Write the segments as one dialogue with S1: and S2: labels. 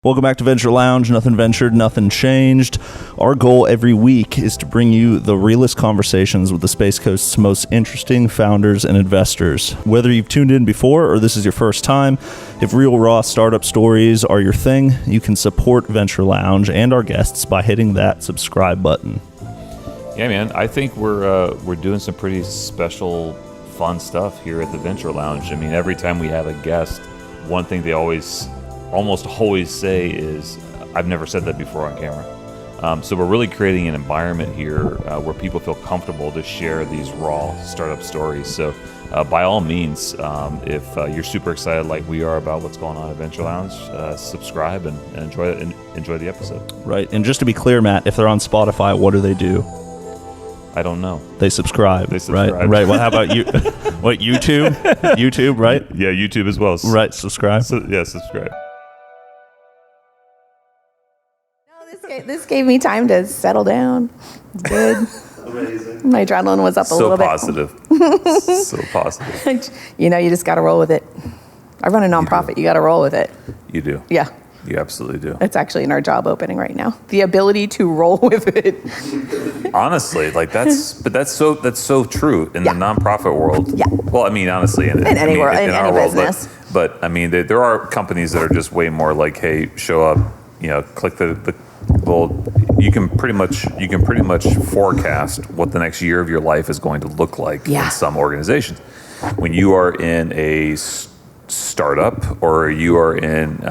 S1: Welcome back to Venture Lounge. Nothing ventured, nothing changed. Our goal every week is to bring you the realest conversations with the Space Coast's most interesting founders and investors. Whether you've tuned in before or this is your first time, if real raw startup stories are your thing, you can support Venture Lounge and our guests by hitting that subscribe button.
S2: Yeah, man. I think we're doing some pretty special, fun stuff here at the Venture Lounge. I mean, every time we have a guest, one thing they almost always say is, I've never said that before on camera. So we're really creating an environment here where people feel comfortable to share these raw startup stories. So by all means, if you're super excited like we are about what's going on at Venture Lounge, subscribe and enjoy the episode.
S1: Right. And just to be clear, Matt, if they're on Spotify, what do?
S2: I don't know.
S1: They subscribe. Right. Well, how about you? What, YouTube? YouTube, right?
S2: Yeah, YouTube as well.
S1: Right, subscribe.
S2: Subscribe.
S3: This gave me time to settle down. Good. Amazing. My adrenaline was up a little bit.
S2: So positive.
S3: You just got to roll with it. I run a nonprofit. You got to roll with it.
S2: You do.
S3: Yeah.
S2: You absolutely do.
S3: It's actually in our job opening right now. The ability to roll with it.
S2: Honestly, that's so true in the nonprofit world.
S3: Yeah.
S2: Well, I mean, honestly, in any
S3: business.
S2: But I mean, there are companies that are just way more like, hey, show up, click the well, you can pretty much forecast what the next year of your life is going to look like in some organizations. When you are in a startup, or you are in,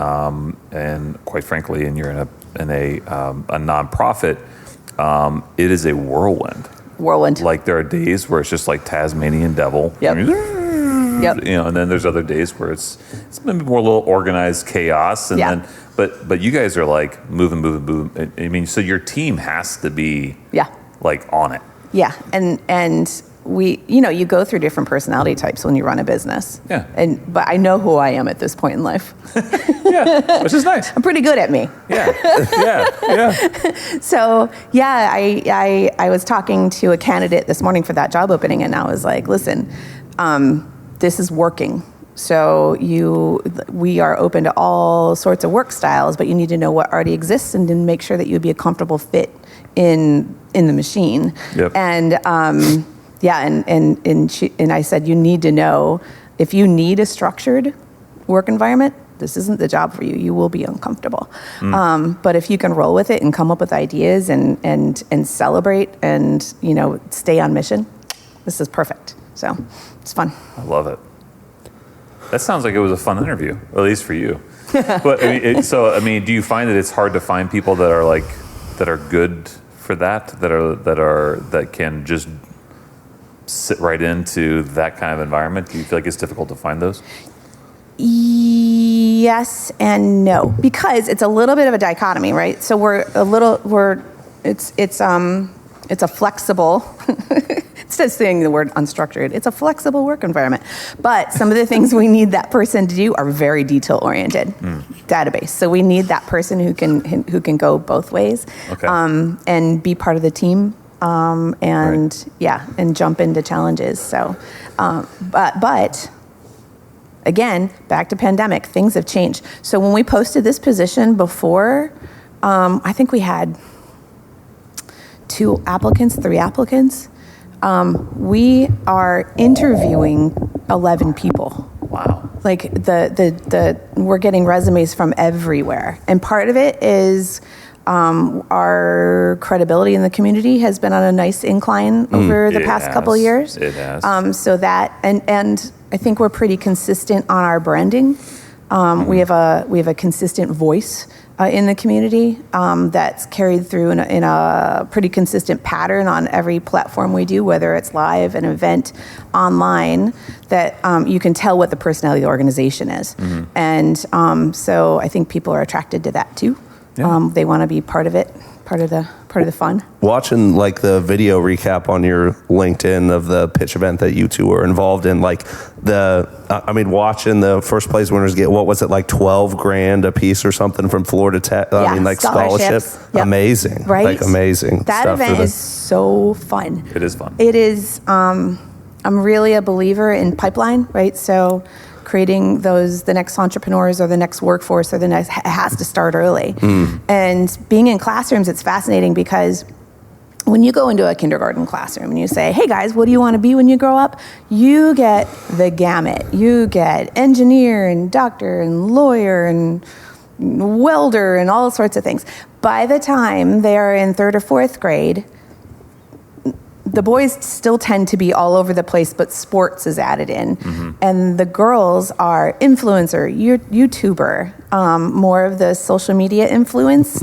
S2: and quite frankly, and you're in a nonprofit, it is a whirlwind. Like there are days where it's just like Tasmanian devil.
S3: Yep.
S2: And then there's other days where it's maybe more a little organized chaos, and then but you guys are like moving. I mean, so your team has to be like on it. Yeah,
S3: and we, you go through different personality types when you run a business.
S2: Yeah.
S3: But I know who I am at this point in life.
S2: Yeah, which is nice.
S3: I'm pretty good at me.
S2: Yeah.
S3: So I was talking to a candidate this morning for that job opening, and I was like, listen, this is working. So we are open to all sorts of work styles, but you need to know what already exists and then make sure that you'd be a comfortable fit in the machine.
S2: Yep.
S3: And and I said, you need to know if you need a structured work environment, this isn't the job for you. You will be uncomfortable. But if you can roll with it and come up with ideas and celebrate and stay on mission, this is perfect. So it's fun.
S2: I love it. That sounds like it was a fun interview, at least for you. But I mean, do you find that it's hard to find people that are good for that can just sit right into that kind of environment? Do you feel like it's difficult to find those?
S3: Yes and no, because it's a little bit of a dichotomy, right? So it's a flexible. Instead of saying the word unstructured, it's a flexible work environment. But some of the things we need that person to do are very detail-oriented. Database. So we need that person who can go both ways, and be part of the team, and jump into challenges. So, but again, back to pandemic, things have changed. So when we posted this position before, I think we had 3 applicants. We are interviewing 11 people.
S2: Wow.
S3: Like we're getting resumes from everywhere. And part of it is our credibility in the community has been on a nice incline over the past couple of years.
S2: It has.
S3: So that, and I think we're pretty consistent on our branding. We have a consistent voice in the community that's carried through in a pretty consistent pattern on every platform we do, whether it's live, an event, online, that you can tell what the personality of the organization is. And so I think people are attracted to that too. Yeah. They want to be part of it, part of the fun.
S4: Watching like the video recap on your LinkedIn of the pitch event that you two were involved in, like watching the first place winners get, what was it, like $12,000 a piece or something from Florida Tech? I mean, like scholarship. Yep. Amazing.
S3: Right?
S4: Like amazing.
S3: That
S4: stuff
S3: event is so fun.
S2: It is fun.
S3: It is, I'm really a believer in pipeline, right? So creating the next entrepreneurs or the next workforce or it has to start early. And being in classrooms, it's fascinating because when you go into a kindergarten classroom and you say, hey guys, what do you want to be when you grow up? You get the gamut. You get engineer and doctor and lawyer and welder and all sorts of things. By the time they're in 3rd or 4th grade, the boys still tend to be all over the place, but sports is added in. And the girls are influencer, YouTuber, more of the social media influenced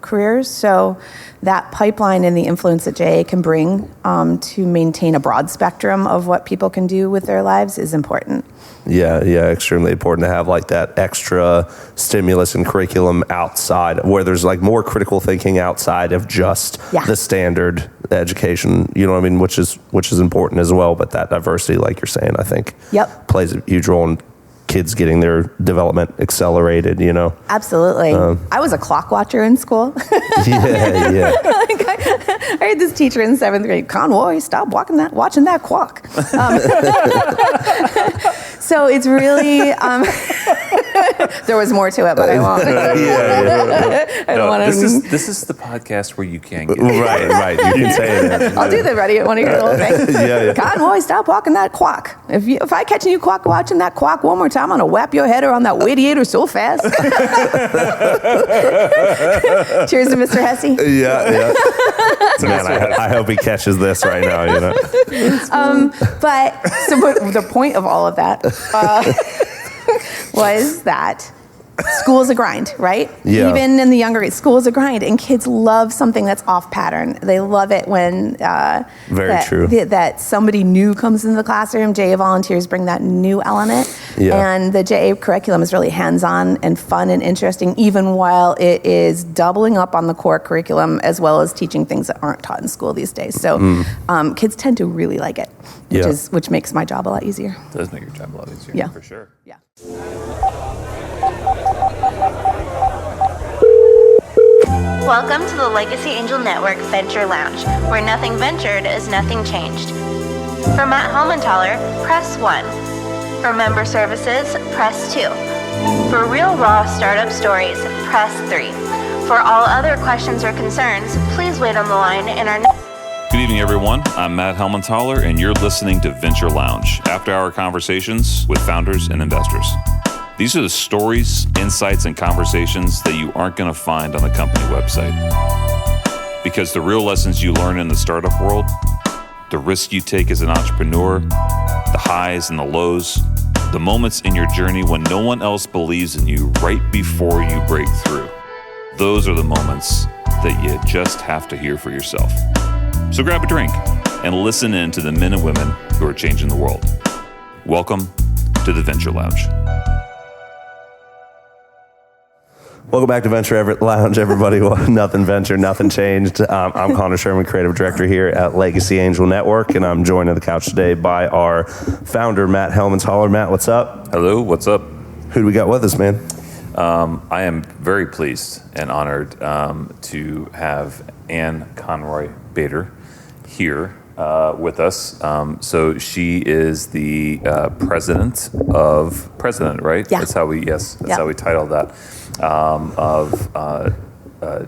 S3: careers. So that pipeline and the influence that JA can bring to maintain a broad spectrum of what people can do with their lives is important.
S4: Yeah, extremely important to have like that extra stimulus and curriculum outside where there's like more critical thinking outside of just the standard education, you know what I mean, which is important as well. But that diversity, like you're saying, I think plays a huge role in kids getting their development accelerated, you know?
S3: Absolutely. I was a clock watcher in school.
S4: Yeah.
S3: I had this teacher in 7th grade, Conroy, stop watching that clock. So it's really, there was more to it, but I won't. I don't want to.
S2: This is the podcast where you can get
S4: Right. You can say it.
S3: I'll do the ready one of your little things.
S4: Yeah.
S3: Conroy, stop watching that clock. If I catch you watching that clock one more time, I'm going to whap your head around that radiator so fast. Cheers to Mr. Hesse.
S4: Yeah. Man, I hope he catches this right now, you know?
S3: But the point of all of that was that school is a grind, right?
S4: Yeah.
S3: Even in the younger age, school is a grind, and kids love something that's off pattern. They love it when that somebody new comes into the classroom. JA volunteers bring that new element, and the JA curriculum is really hands-on and fun and interesting, even while it is doubling up on the core curriculum as well as teaching things that aren't taught in school these days. So kids tend to really like it, which makes my job a lot easier.
S2: It does make your job a lot easier, for sure.
S3: Yeah.
S5: Welcome to the Legacy Angel Network Venture Lounge, where nothing ventured is nothing changed. For Matt Helmenthaler, press 1. For member services, press 2. For real raw startup stories, press 3. For all other questions or concerns, please wait on the line in our
S2: Good evening, everyone. I'm Matt Helmenthaler, and you're listening to Venture Lounge, after-hour conversations with founders and investors. These are the stories, insights, and conversations that you aren't going to find on the company website. Because the real lessons you learn in the startup world, the risks you take as an entrepreneur, the highs and the lows, the moments in your journey when no one else believes in you right before you break through, those are the moments that you just have to hear for yourself. So grab a drink and listen in to the men and women who are changing the world. Welcome to the Venture Lounge.
S4: Welcome back to Venture Lounge, everybody. Nothing ventured, nothing changed. I'm Connor Sherman, Creative Director here at Legacy Angel Network, and I'm joined on the couch today by our founder, Matt Helmenthaler. Matt, what's up?
S2: Hello, what's up?
S4: Who do we got with us, man?
S2: I am very pleased and honored to have Anne Conroy-Baiter here with us. So she is the president, right?
S3: Yeah.
S2: That's how we titled that. Of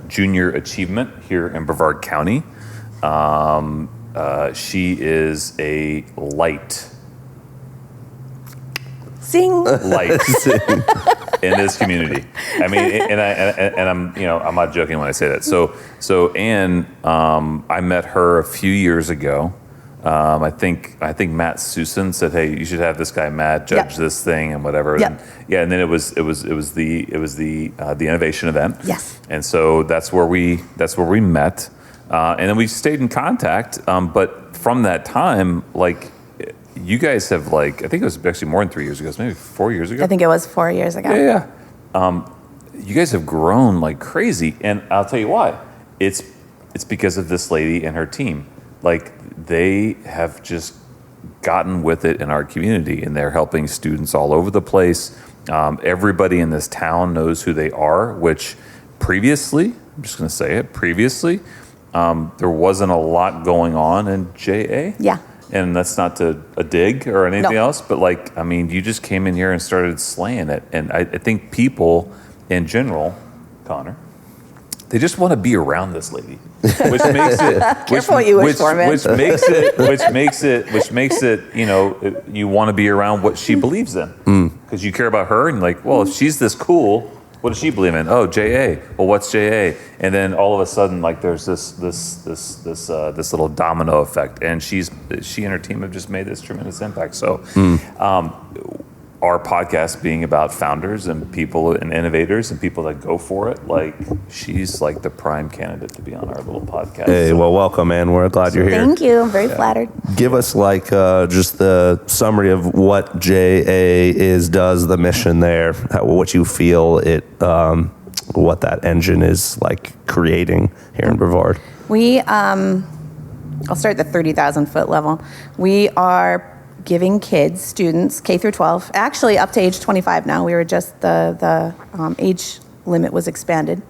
S2: junior achievement here in Brevard County. She is a light in this community. I mean, and I'm not joking when I say that. So Anne, I met her a few years ago. I think Matt Susan said, "Hey, you should have this guy Matt judge this thing and whatever."
S3: Yep.
S2: And then it was the innovation event.
S3: Yes.
S2: And so that's where we met, and then we stayed in contact. But from that time, like, you guys have, like, I think it was actually more than 3 years ago, maybe 4 years ago.
S3: I think it was 4 years ago.
S2: Yeah. You guys have grown like crazy, and I'll tell you why. It's because of this lady and her team. Like, they have just gotten with it in our community, and they're helping students all over the place. Everybody in this town knows who they are, which previously, I'm just going to say it, there wasn't a lot going on in JA.
S3: Yeah.
S2: and that's not a dig or anything else, but like, I mean, you just came in here and started slaying it. And I think people in general, Connor, they just want to be around this lady, which makes it.
S3: Careful what you wish for, man.
S2: Which makes it. You know, you want to be around what she believes in, because you care about her, and like, well, if she's this cool, what does she believe in? Oh, JA. Well, what's JA? And then all of a sudden, like, there's this little domino effect, and she and her team have just made this tremendous impact. So. Our podcast being about founders and people and innovators and people that go for it, like, she's like the prime candidate to be on our little podcast.
S4: Hey, well, welcome, man. We're glad you're here.
S3: Thank you. I'm very flattered.
S4: Give us like just the summary of what JA does, the mission there, what you feel it, what that engine is like creating here in Brevard.
S3: We, I'll start at the 30,000 foot level. We are giving kids, students, K through 12, actually up to age 25 now. We were just, the age limit was expanded.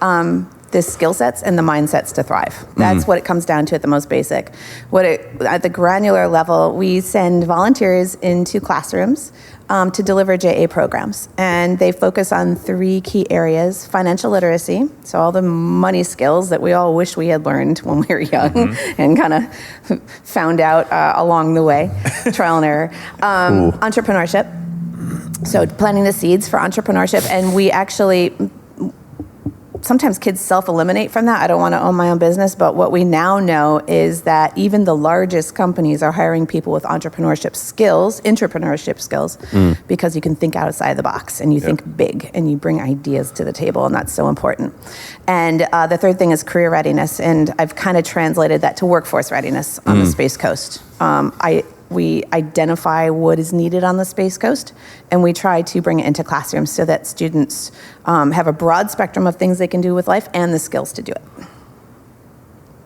S3: The skill sets and the mindsets to thrive. That's what it comes down to at the most basic. At the granular level, we send volunteers into classrooms to deliver JA programs. And they focus on 3 key areas: financial literacy, so all the money skills that we all wish we had learned when we were young and kind of found out along the way, trial and error. Entrepreneurship, so planting the seeds for entrepreneurship. And we actually, sometimes kids self-eliminate from that. I don't want to own my own business, but what we now know is that even the largest companies are hiring people with entrepreneurship skills, because you can think outside the box and you think big and you bring ideas to the table, and that's so important. And the third thing is career readiness, and I've kind of translated that to workforce readiness on the Space Coast. We identify what is needed on the Space Coast, and we try to bring it into classrooms so that students have a broad spectrum of things they can do with life and the skills to do it.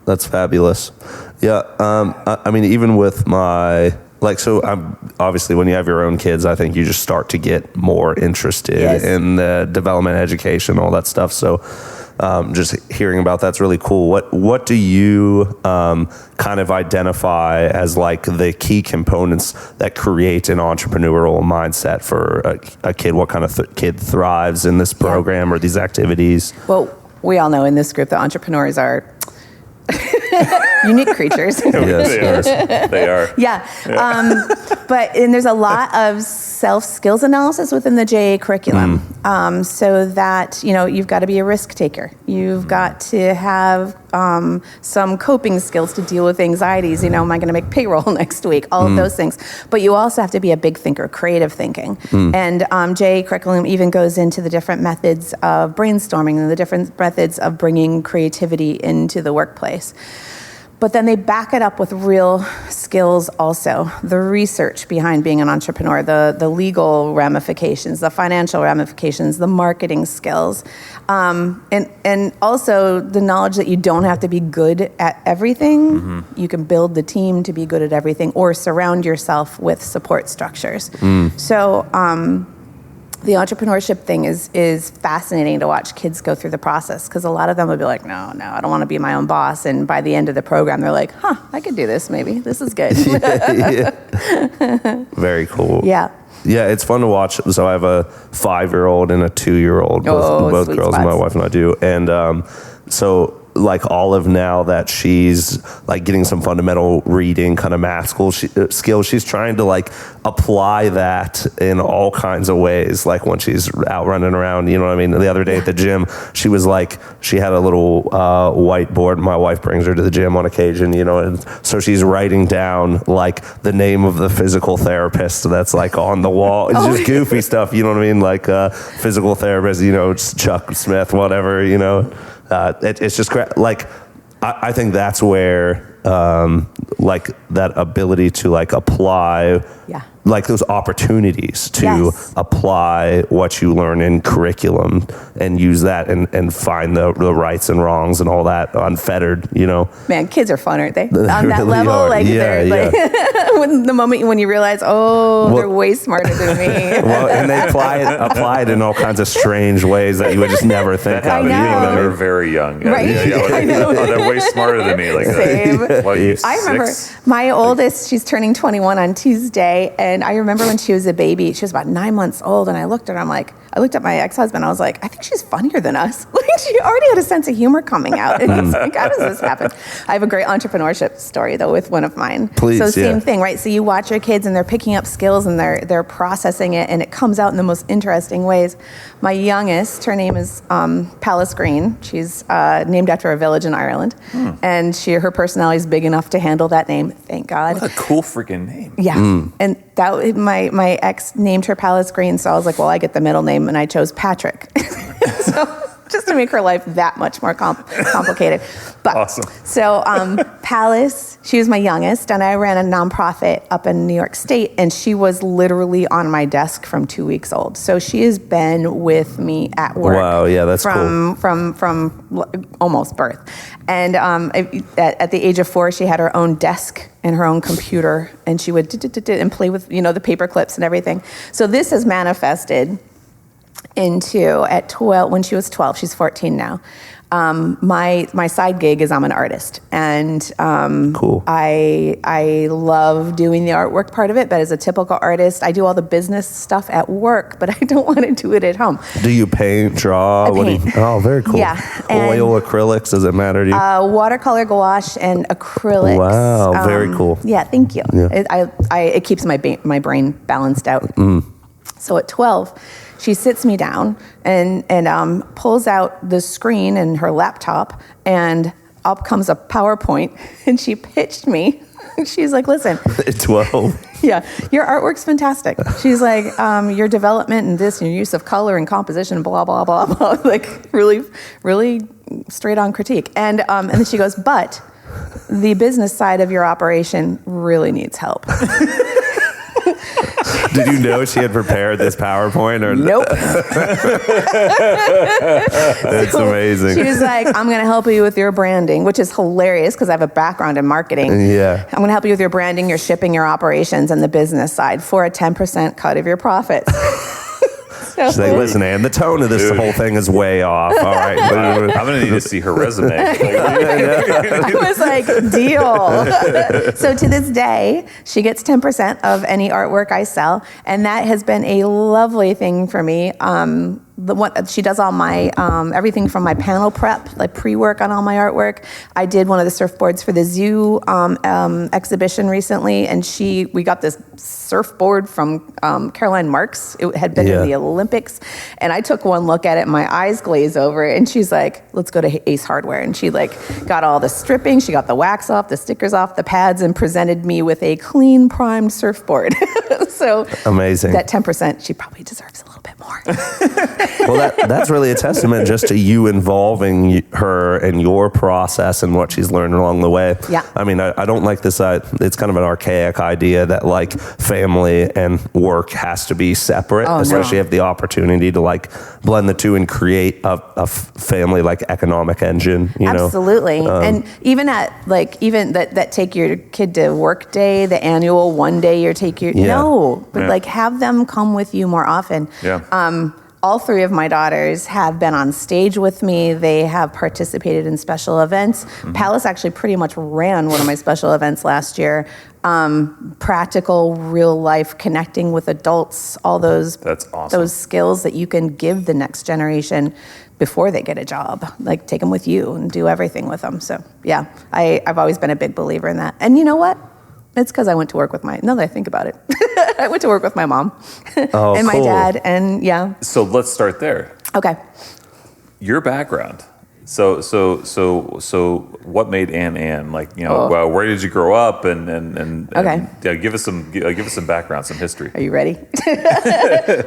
S4: That's fabulous. Yeah, I mean, even with my, like, so I'm obviously, when you have your own kids, I think you just start to get more interested in the development, education, all that stuff. So just hearing about that's really cool. What do you kind of identify as like the key components that create an entrepreneurial mindset for a kid? What kind of kid thrives in this program or these activities?
S3: Well, we all know in this group that entrepreneurs are unique creatures.
S4: Yes,
S2: they are.
S3: Yeah. And there's a lot of self-skills analysis within the JA curriculum. So that, you've got to be a risk taker. You've got to have some coping skills to deal with anxieties. Am I going to make payroll next week? All of those things. But you also have to be a big thinker, creative thinking. And JA curriculum even goes into the different methods of brainstorming and the different methods of bringing creativity into the workplace. But then they back it up with real skills also. The research behind being an entrepreneur, the legal ramifications, the financial ramifications, the marketing skills, and also the knowledge that you don't have to be good at everything. You can build the team to be good at everything or surround yourself with support structures. So the entrepreneurship thing is fascinating to watch kids go through the process, because a lot of them would be like, no, I don't want to be my own boss. And by the end of the program, they're like, I could do this maybe. This is good.
S4: Very cool.
S3: Yeah.
S4: Yeah, it's fun to watch. So I have a 5-year-old and a 2-year-old, both girls,
S3: spots.
S4: My wife and I do. And so like Olive, now that she's like getting some fundamental reading, kind of math skills, she's trying to like apply that in all kinds of ways. Like when she's out running around, you know what I mean? The other day at the gym, she was like, she had a little whiteboard. My wife brings her to the gym on occasion, and so she's writing down like the name of the physical therapist that's like on the wall. It's just goofy stuff, you know what I mean? Like physical therapist, Chuck Smith, whatever, it's just like, I think that's where like that ability to like apply like those opportunities to apply what you learn in curriculum and use that and find the rights and wrongs and all that unfettered,
S3: Man, kids are fun, aren't they?
S4: They
S3: On that
S4: really
S3: level,
S4: are.
S3: they're like when the moment when you realize, they're way smarter than me.
S4: Well, and they apply it in all kinds of strange ways that you would just never think of.
S3: I know.
S2: They're very young.
S3: Right?
S2: I know. They're way smarter than me. Like,
S3: Same.
S2: What, you
S3: I remember
S2: 6?
S3: My oldest, she's turning 21 on Tuesday, and I remember when she was a baby, she was about 9 months old, and I looked at her, I looked at my ex-husband, I was like, I think she's funnier than us. Like, she already had a sense of humor coming out. And it's like, how does this happen? I have a great entrepreneurship story, though, with one of mine.
S4: Please,
S3: so same thing, right? So you watch your kids, and they're picking up skills, and they're processing it, and it comes out in the most interesting ways. My youngest, her name is Palace Green. She's named after a village in Ireland, and her personality is big enough to handle that name, thank God.
S2: What a cool freaking name.
S3: Yeah, and that my ex named her Palace Green, so I was like, well, I get the middle name, and I chose Patrick. So just to make her life that much more complicated. But
S2: awesome.
S3: So Palace, she was my youngest, and I ran a nonprofit up in New York State, and she was literally on my desk from 2 weeks old. So she has been with me at work.
S4: Wow, yeah, that's
S3: cool. From almost birth. And at the age of 4, she had her own desk and her own computer, and she would and play with the paper clips and everything. So this has manifested into at 12 when she was 12. She's 14 now. My side gig is I'm an artist, and
S4: cool.
S3: I love doing the artwork part of it. But as a typical artist, I do all the business stuff at work, but I don't want to do it at home.
S4: Do you paint, draw?
S3: I paint.
S4: Oh, very cool.
S3: Yeah.
S4: Oil, acrylics, does it matter to you?
S3: Watercolor, gouache, and acrylics.
S4: Wow, very cool.
S3: Yeah, thank you.
S4: Yeah.
S3: It keeps my brain balanced out. So at 12, she sits me down and pulls out the screen and her laptop, and up comes a PowerPoint, and she pitched me. She's like, listen.
S4: At 12.
S3: Yeah, your artwork's fantastic. She's like, your development and this, and your use of color and composition, blah, blah, blah, blah. Like, really, really straight on critique. And then she goes, but the business side of your operation really needs help.
S4: Did you know she had prepared this PowerPoint? Or
S3: Nope.
S4: That's amazing.
S3: She was like, I'm going to help you with your branding, which is hilarious because I have a background in marketing.
S4: Yeah.
S3: I'm going to help you with your branding, your shipping, your operations, and the business side for a 10% cut of your profits.
S4: She's like, listen, Ann, the tone of this whole thing is way off. All right.
S2: I'm going to need to see her resume.
S3: I was like, deal. So to this day, she gets 10% of any artwork I sell, and that has been a lovely thing for me. She does all my everything from my panel prep, like pre-work on all my artwork. I did one of the surfboards for the zoo exhibition recently, and we got this surfboard from Caroline Marks. It had been in the Olympics, and I took one look at it, and my eyes glazed over, and she's like, let's go to Ace Hardware. And she got all the stripping, she got the wax off, the stickers off, the pads, and presented me with a clean primed surfboard. So
S4: amazing.
S3: That 10%, she probably deserves a little bit more.
S4: Well, that's really a testament just to you involving her and your process and what she's learned along the way.
S3: Yeah.
S4: I mean, I don't like this. It's kind of an archaic idea that like family and work has to be separate, especially if the opportunity to like blend the two and create a family like economic engine. You know?
S3: Absolutely. And even that take your kid to work day, the annual one day you take your like have them come with you more often.
S2: Yeah.
S3: All 3 of my daughters have been on stage with me. They have participated in special events. Mm-hmm. Palace actually pretty much ran one of my special events last year. Practical, real life, connecting with adults, all those
S2: That's awesome.
S3: Those skills that you can give the next generation before they get a job. Like take them with you and do everything with them. So yeah, I've always been a big believer in that. And you know what? It's because I went to work with now that I think about it, I went to work with my mom and my dad, and yeah.
S2: So let's start there.
S3: Okay.
S2: Your background. So what made Ann? Like, well, where did you grow up? And
S3: Okay.
S2: Give us some background, some history.
S3: Are you ready?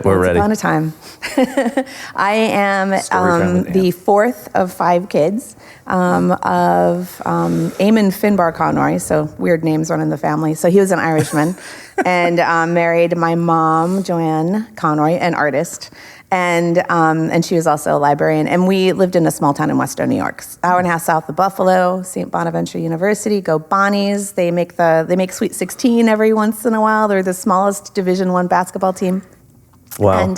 S4: We're ready.
S3: Once upon a time. I am the 4th of 5 kids of Eamon Finbar Conroy, so weird names run in the family. So he was an Irishman, and married my mom, Joanne Conroy, an artist. And she was also a librarian. And we lived in a small town in Western New York, hour and a half south of Buffalo, St. Bonaventure University. Go Bonnies! They make Sweet 16 every once in a while. They're the smallest Division I basketball team.
S4: Wow.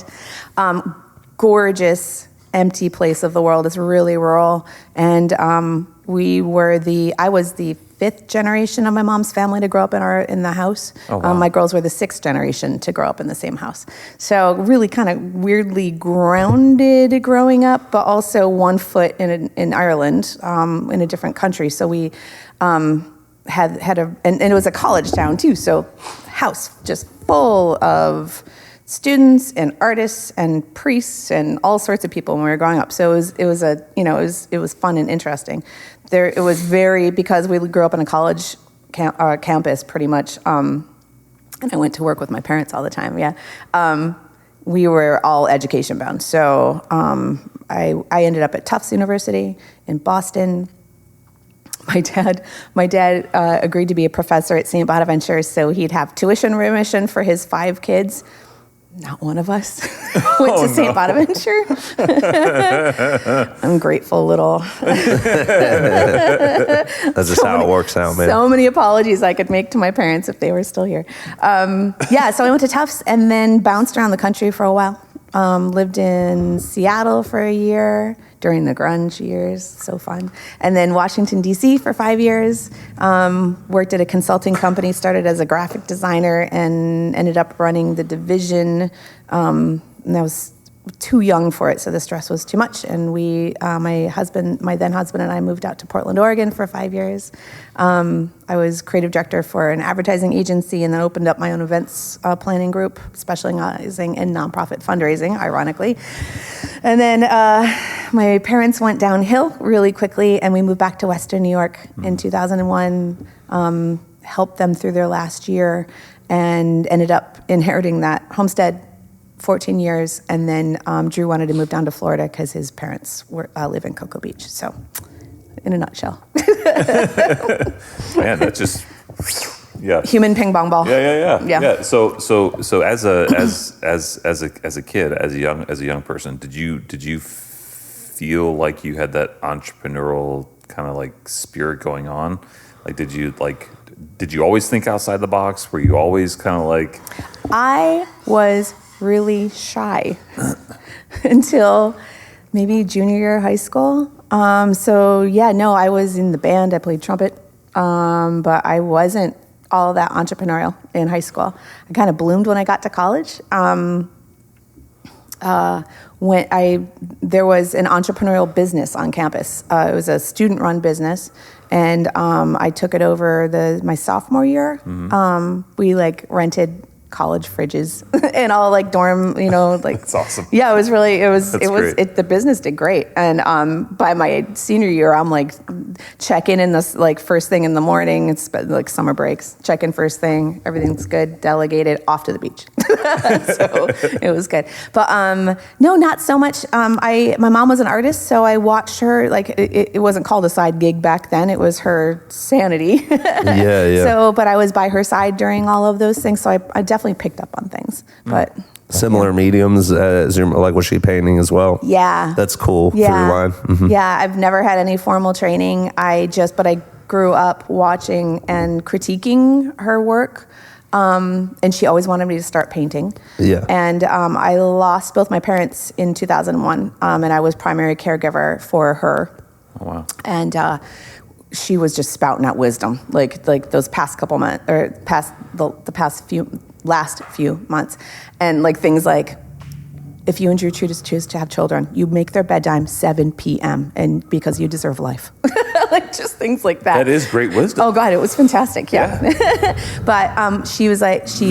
S3: And gorgeous, empty place of the world. It's really rural. And I was the 5th generation of my mom's family to grow up in the house.
S2: Oh, wow.
S3: My girls were the 6th generation to grow up in the same house. So really kind of weirdly grounded growing up, but also one foot in Ireland, in a different country. So we had and it was a college town too. So house just full of students and artists and priests and all sorts of people when we were growing up. So it was fun and interesting. It was because we grew up in a college campus pretty much, and I went to work with my parents all the time. Yeah, we were all education bound. So I ended up at Tufts University in Boston. My dad agreed to be a professor at St. Bonaventure, so he'd have tuition remission for his 5 kids. Not one of us went to St. Bonaventure. Ungrateful little.
S4: That's just how it works out, man.
S3: So many apologies I could make to my parents if they were still here. So I went to Tufts and then bounced around the country for a while. Lived in Seattle for a year during the grunge years, so fun. And then Washington, D.C. for 5 years. Worked at a consulting company, started as a graphic designer and ended up running the division. And I was too young for it, so the stress was too much. And my then husband and I moved out to Portland, Oregon for 5 years. I was creative director for an advertising agency and then opened up my own events planning group, specializing in nonprofit fundraising, ironically. And then my parents went downhill really quickly, and we moved back to Western New York in 2001, helped them through their last year, and ended up inheriting that homestead 14 years, and then Drew wanted to move down to Florida because his parents live in Cocoa Beach. So, in a nutshell.
S2: Man, that's just
S3: human ping pong ball.
S2: Yeah. So as a kid, as a young person, did you feel like you had that entrepreneurial kind of like spirit going on? Like, did you always think outside the box? Were you always kind of like?
S3: I was really shy until maybe junior year of high school. I was in the band. I played trumpet, but I wasn't all that entrepreneurial in high school. I kind of bloomed when I got to college. There was an entrepreneurial business on campus. It was a student-run business, and I took it over my sophomore year. Mm-hmm. We rented college fridges and all dorm,
S2: That's awesome.
S3: Yeah, the business did great. And by my senior year, I'm check in this first thing in the morning. It's summer breaks, check in first thing, everything's good, delegated, off to the beach. So it was good. But no, not so much. My mom was an artist, so I watched her, it wasn't called a side gig back then, it was her sanity.
S4: Yeah.
S3: So, but I was by her side during all of those things, so I definitely picked up on things. But
S4: similar mediums as was she painting as well?
S3: Yeah.
S4: That's cool.
S3: Yeah.
S4: Through line. Mm-hmm.
S3: Yeah, I've never had any formal training. But I grew up watching and critiquing her work. And she always wanted me to start painting.
S4: Yeah.
S3: And I lost both my parents in 2001, and I was primary caregiver for her.
S2: Oh, wow.
S3: And she was just spouting out wisdom, like those past couple months, or last few months, and things like, if you and Drew choose to have children, you make their bedtime 7 p.m. and because you deserve life. Just things like that.
S2: That is great wisdom.
S3: Oh God, it was fantastic. Yeah. But she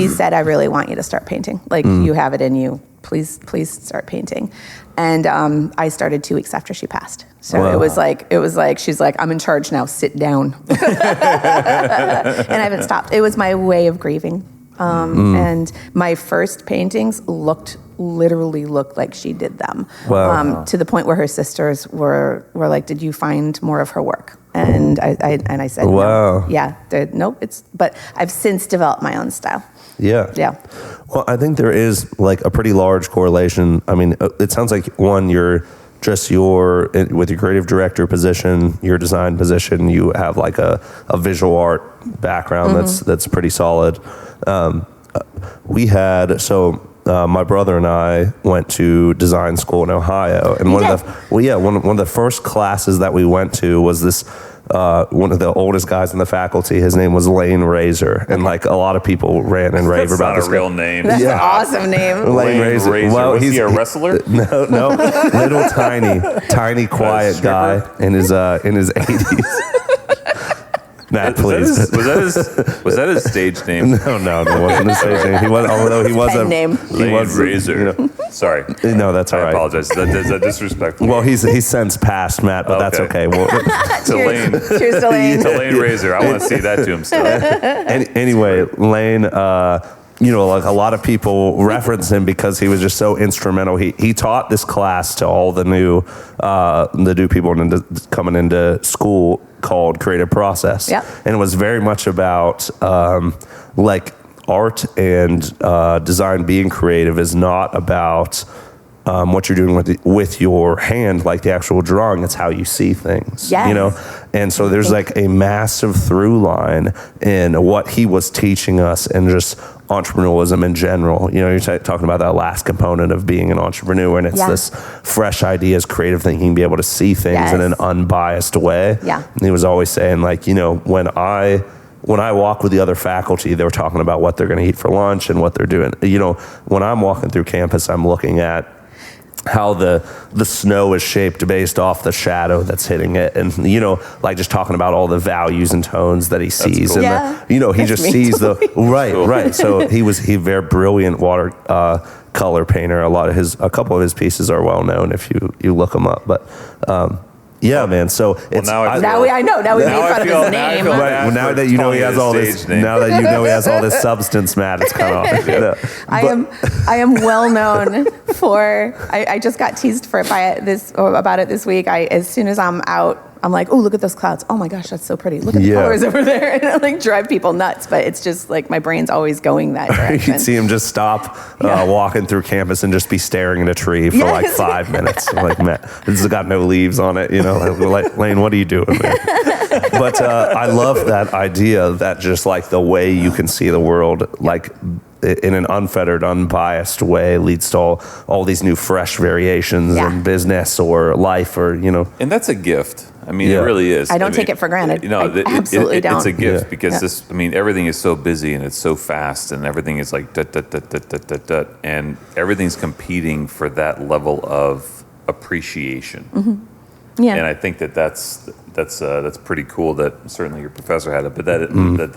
S3: said, I really want you to start painting. You have it in you. Please start painting. And I started 2 weeks after she passed. So
S4: wow.
S3: it was like, she's like, I'm in charge now, sit down. And I haven't stopped. It was my way of grieving. And my first paintings literally looked like she did them.
S4: Wow.
S3: To the point where her sisters were like, did you find more of her work? And I said,
S4: wow.
S3: No. Yeah, nope. But I've since developed my own style.
S4: Yeah.
S3: Yeah.
S4: Well, I think there is a pretty large correlation. I mean, it sounds like you're just with your creative director position, your design position, you have a visual art background that's pretty solid. my brother and I went to design school in Ohio, and one of the first classes that we went to was this. One of the oldest guys in the faculty, his name was Lane Razor, and like a lot a rave
S2: That's
S4: about
S2: not
S4: this
S2: a real name.
S3: That's an awesome name.
S4: Lane Razor. Well,
S2: was he a wrestler?
S4: No, little tiny, quiet guy in his 80s. Matt, please.
S2: Was that his stage name?
S4: No, it wasn't his stage name. He was, although he was
S3: Pen name.
S2: Lane Razor. Sorry.
S4: No, that's all right.
S2: I apologize. Is that disrespectful?
S4: Well, he's since passed, Matt, but that's okay. Well,
S2: to Lane.
S3: Cheers to Lane.
S2: To Lane Razor. I want to see that to him still.
S4: Anyway, Lane, like a lot of people reference him because he was just so instrumental. He taught this class to all the new people coming into school called Creative Process.
S3: Yep.
S4: And it was very much about like art and design. Being creative is not about what you're doing with your hand, like the actual drawing. It's how you see things.
S3: Yes.
S4: And so there's like a massive through line in what he was teaching us and just entrepreneurialism in general. You're talking about that last component of being an entrepreneur, and it's this fresh ideas, creative thinking, be able to see things in an unbiased way.
S3: Yeah.
S4: And he was always saying, like, when I walk with the other faculty, they were talking about what they're going to eat for lunch and what they're doing. When I'm walking through campus, I'm looking at how the snow is shaped based off the shadow that's hitting it, and like just talking about all the values and tones that he sees.
S2: Cool.
S4: And he just sees right. So he very brilliant water color painter. A couple of his pieces are well known if you look them up, but man. So it's
S3: Now we made fun of his name.
S4: Right. Now that you know he has all this. Now that you know he has all this substance, Matt, it's kind of.
S3: I am well known for. I just got teased about it this week. As soon as I'm out, I'm like, oh, look at those clouds. Oh my gosh, that's so pretty. Look at the colors over there. And I like drive people nuts, but it's just like my brain's always going that direction.
S4: You'd see him just stop walking through campus and just be staring at a tree for like 5 minutes. I'm like, man, this has got no leaves on it. Like, Lane, what are you doing, man? But I love that idea that just like the way you can see the world, like in an unfettered, unbiased way, leads to all these new fresh variations in business or life or,
S2: And that's a gift. I mean, it really is.
S3: I don't take it for granted. I absolutely don't.
S2: It's a gift because everything is so busy and it's so fast and everything is like and everything's competing for that level of appreciation.
S3: Mm-hmm. Yeah.
S2: And I think that's pretty cool that certainly your professor had it, but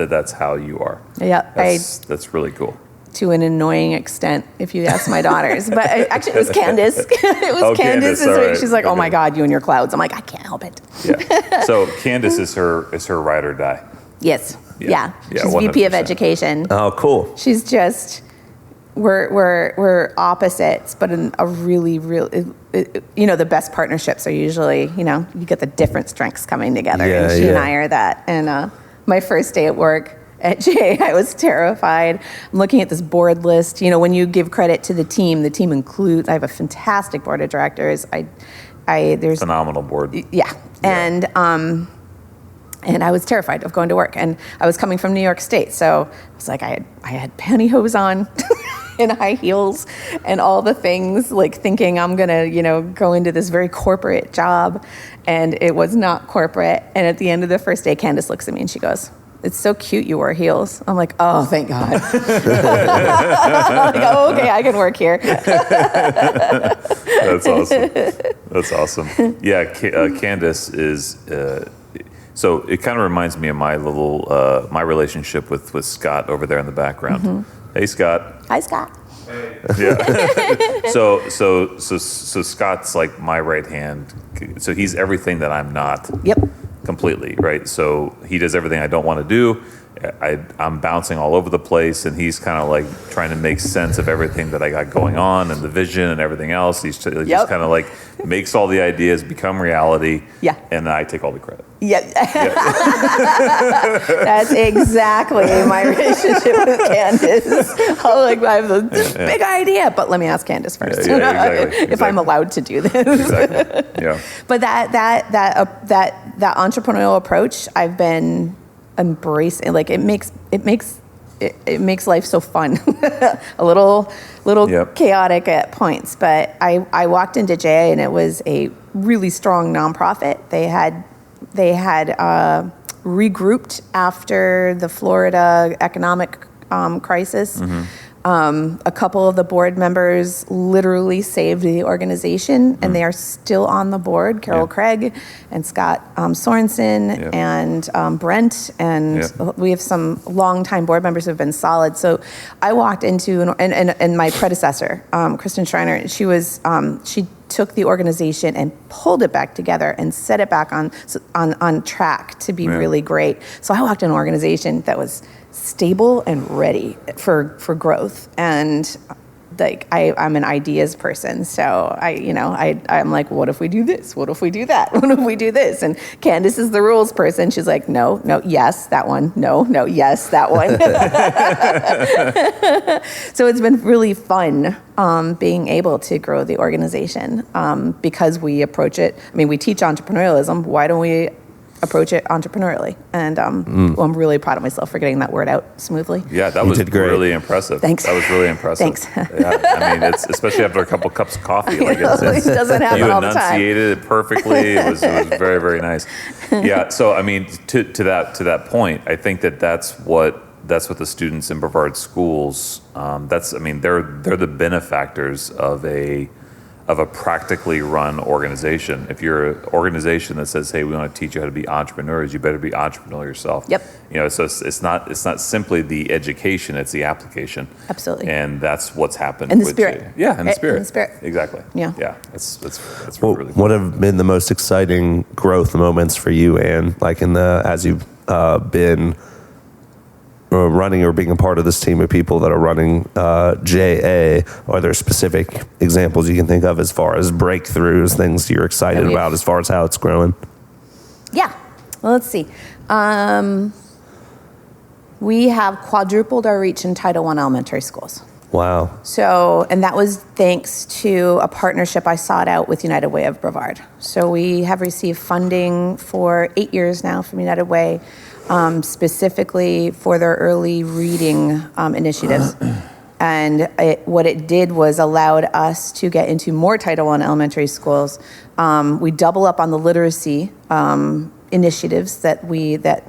S2: that's how you are.
S3: Yeah.
S2: That's really cool.
S3: To an annoying extent, if you ask my daughters. But actually, it was Candace. It was Candace this week. Right. She's like, "Oh my God, you and your clouds." I'm like, "I can't help it."
S2: Yeah. So Candace is her ride or die.
S3: Yes. Yeah. She's
S2: 100%.
S3: VP of Education.
S4: Oh, cool.
S3: She's just we're opposites, but in a really the best partnerships are usually you get the different strengths coming together, and she and I are that. And my first day at work at Jay, I was terrified. I'm looking at this board list. When you give credit to the team includes. I have a fantastic board of directors. There's
S2: phenomenal board.
S3: Yeah. And I was terrified of going to work. And I was coming from New York State, so I was like, I had pantyhose on and high heels and all the things, like thinking I'm gonna, go into this very corporate job, and it was not corporate. And at the end of the first day, Candace looks at me and she goes, "It's so cute you wear heels." I'm like, "Oh, thank God." I'm like, "Oh, okay, I can work here."
S2: That's awesome. That's awesome. Yeah, Candace is. So it kind of reminds me of my my relationship with Scott over there in the background. Mm-hmm. Hey, Scott.
S3: Hi, Scott.
S2: Yeah. So Scott's like my right hand. So he's everything that I'm not.
S3: Yep.
S2: Completely, right? So he does everything I don't want to do. I'm bouncing all over the place, and he's kind of like trying to make sense of everything that I got going on and the vision and everything else. He's just kind of like makes all the ideas become reality. Yeah. And I take all the credit.
S3: Yeah. That's exactly my relationship with Candace. I have this big idea, but let me ask Candace first. Exactly. If I'm allowed to do this.
S2: Exactly. Yeah.
S3: But that entrepreneurial approach, I've been embracing. Like it makes it makes life so fun, a little chaotic at points. But I walked into JA, and it was a really strong nonprofit. They had regrouped after the Florida economic crisis. A couple of the board members literally saved the organization, and they are still on the board. Carol Craig and Scott Sorensen and Brent, and we have some longtime board members who have been solid. So I walked into, and my predecessor, Kristen Schreiner, she took the organization and pulled it back together and set it back on track to be really great. So I walked in an organization that was stable and ready for growth. And like I'm an ideas person, so I'm like, what if we do this? What if we do that? What if we do this? And Candace is the rules person. She's like, no, yes, that one. No, yes, that one. So it's been really fun being able to grow the organization because we approach it. I mean, we teach entrepreneurialism. Why don't we approach it entrepreneurially? And I'm really proud of myself for getting that word out smoothly.
S2: Yeah, that was really impressive.
S3: Thanks.
S2: That was really impressive.
S3: Thanks.
S2: Yeah, I mean, it's especially after a couple cups of coffee. Like
S3: it doesn't happen all the time.
S2: You enunciated it perfectly. It was very, very nice. Yeah. So I mean, to that point, I think that's what the students in Brevard schools. They're the benefactors of a practically run organization. If you're an organization that says, "Hey, we want to teach you how to be entrepreneurs," you better be entrepreneurial yourself.
S3: Yep.
S2: So it's not simply the education; it's the application.
S3: Absolutely.
S2: And that's what's happened.
S3: In the spirit.
S2: In the spirit.
S3: In the spirit.
S2: Exactly.
S3: Yeah.
S2: Yeah. That's really cool.
S4: What have been the most exciting growth moments for you, Anne? Like as you've been running or being a part of this team of people that are running JA, are there specific examples you can think of as far as breakthroughs, things you're excited about as far as how it's growing?
S3: Yeah. Well, let's see. We have quadrupled our reach in Title I elementary schools.
S4: Wow.
S3: So, and that was thanks to a partnership I sought out with United Way of Brevard. So we have received funding for 8 years now from United Way, specifically for their early reading initiatives. And what it did was allowed us to get into more Title I elementary schools. We double up on the literacy initiatives that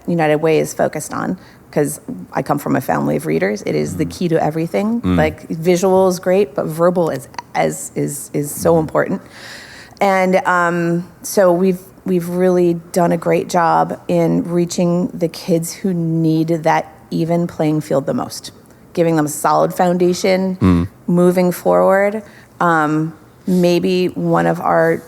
S3: United Way is focused on, because I come from a family of readers. It is the key to everything. Like visual is great, but verbal is so important. And so we've really done a great job in reaching the kids who need that even playing field the most, giving them a solid foundation, moving forward. Maybe one of our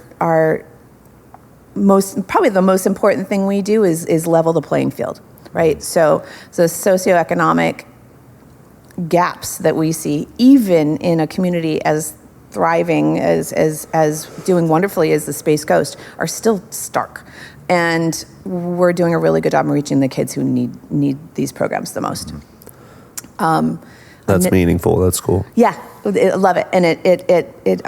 S3: probably the most important thing we do is level the playing field, right? So the socioeconomic gaps that we see, even in a community as thriving, as doing wonderfully as the Space Coast, are still stark. And we're doing a really good job in reaching the kids who need these programs the most.
S4: That's meaningful. That's cool.
S3: Yeah, I love it. And it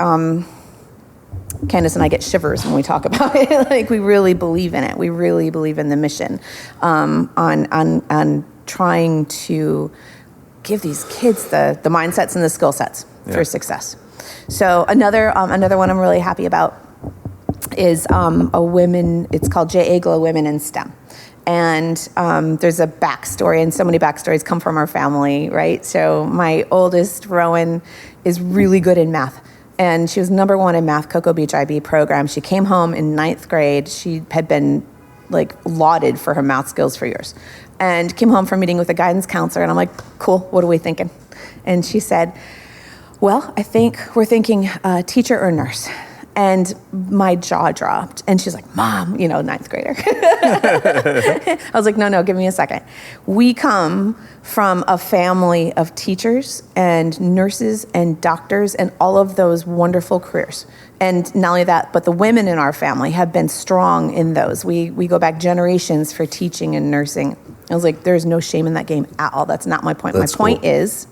S3: Candace and I get shivers when we talk about it. Like, we really believe in it. We really believe in the mission on trying to give these kids the mindsets and the skill sets for success. So another one I'm really happy about is it's called JA Glow Women in STEM. And there's a backstory, and so many backstories come from our family, right? So my oldest, Rowan, is really good in math. And she was number 1 in math, Cocoa Beach IB program. She came home in 9th grade. She had been lauded for her math skills for years. And came home from a meeting with a guidance counselor, and I'm like, cool, what are we thinking? And she said, well, I think we're thinking teacher or nurse. And my jaw dropped. And she's like, Mom, 9th grader. I was like, no, give me a second. We come from a family of teachers and nurses and doctors and all of those wonderful careers. And not only that, but the women in our family have been strong in those. We go back generations for teaching and nursing. I was like, there's no shame in that game at all. That's not my point. My point is,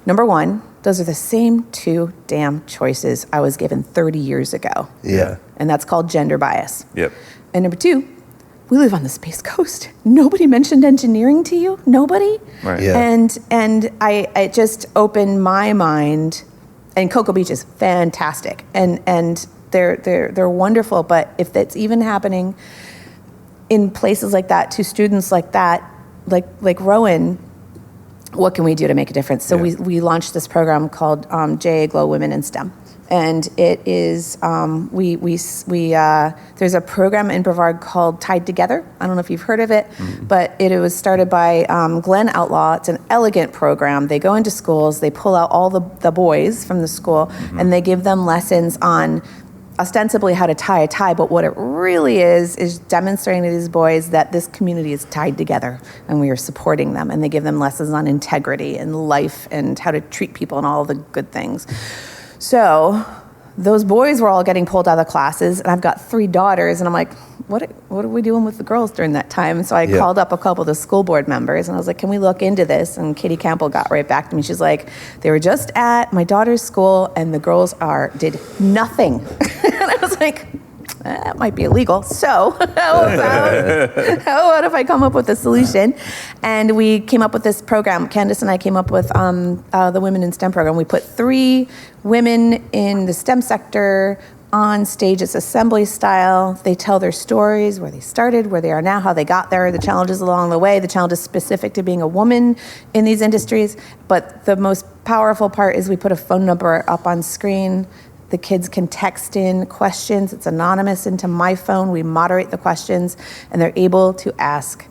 S3: number 1, those are the same 2 damn choices I was given 30 years ago.
S4: Yeah.
S3: And that's called gender bias.
S2: Yep.
S3: And number 2, we live on the Space Coast. Nobody mentioned engineering to you? Nobody?
S2: Right.
S4: Yeah.
S3: And it just opened my mind. And Cocoa Beach is fantastic, and they're wonderful. But if that's even happening in places like that to students like that, like Rowan, what can we do to make a difference? So we launched this program called JA Glow Women in STEM. And it is, there's a program in Brevard called Tied Together. I don't know if you've heard of it, but it was started by Glenn Outlaw. It's an elegant program. They go into schools, they pull out all the boys from the school, and they give them lessons on ostensibly how to tie a tie, but what it really is demonstrating to these boys that this community is tied together and we are supporting them. And they give them lessons on integrity and life and how to treat people and all the good things. So those boys were all getting pulled out of the classes, and I've got 3 daughters, and I'm like, what are we doing with the girls during that time? And so I called up a couple of the school board members, and I was like, can we look into this? And Katie Campbell got right back to me. She's like, they were just at my daughter's school, and the girls did nothing. And I was like, that might be illegal. So how about if I come up with a solution? And we came up with this program. Candace and I came up with the Women in STEM program. We put 3 women in the STEM sector on stage. It's assembly style. They tell their stories, where they started, where they are now, how they got there, the challenges along the way, the challenges specific to being a woman in these industries. But the most powerful part is we put a phone number up on screen. The kids can text in questions. It's anonymous into my phone. We moderate the questions, and they're able to ask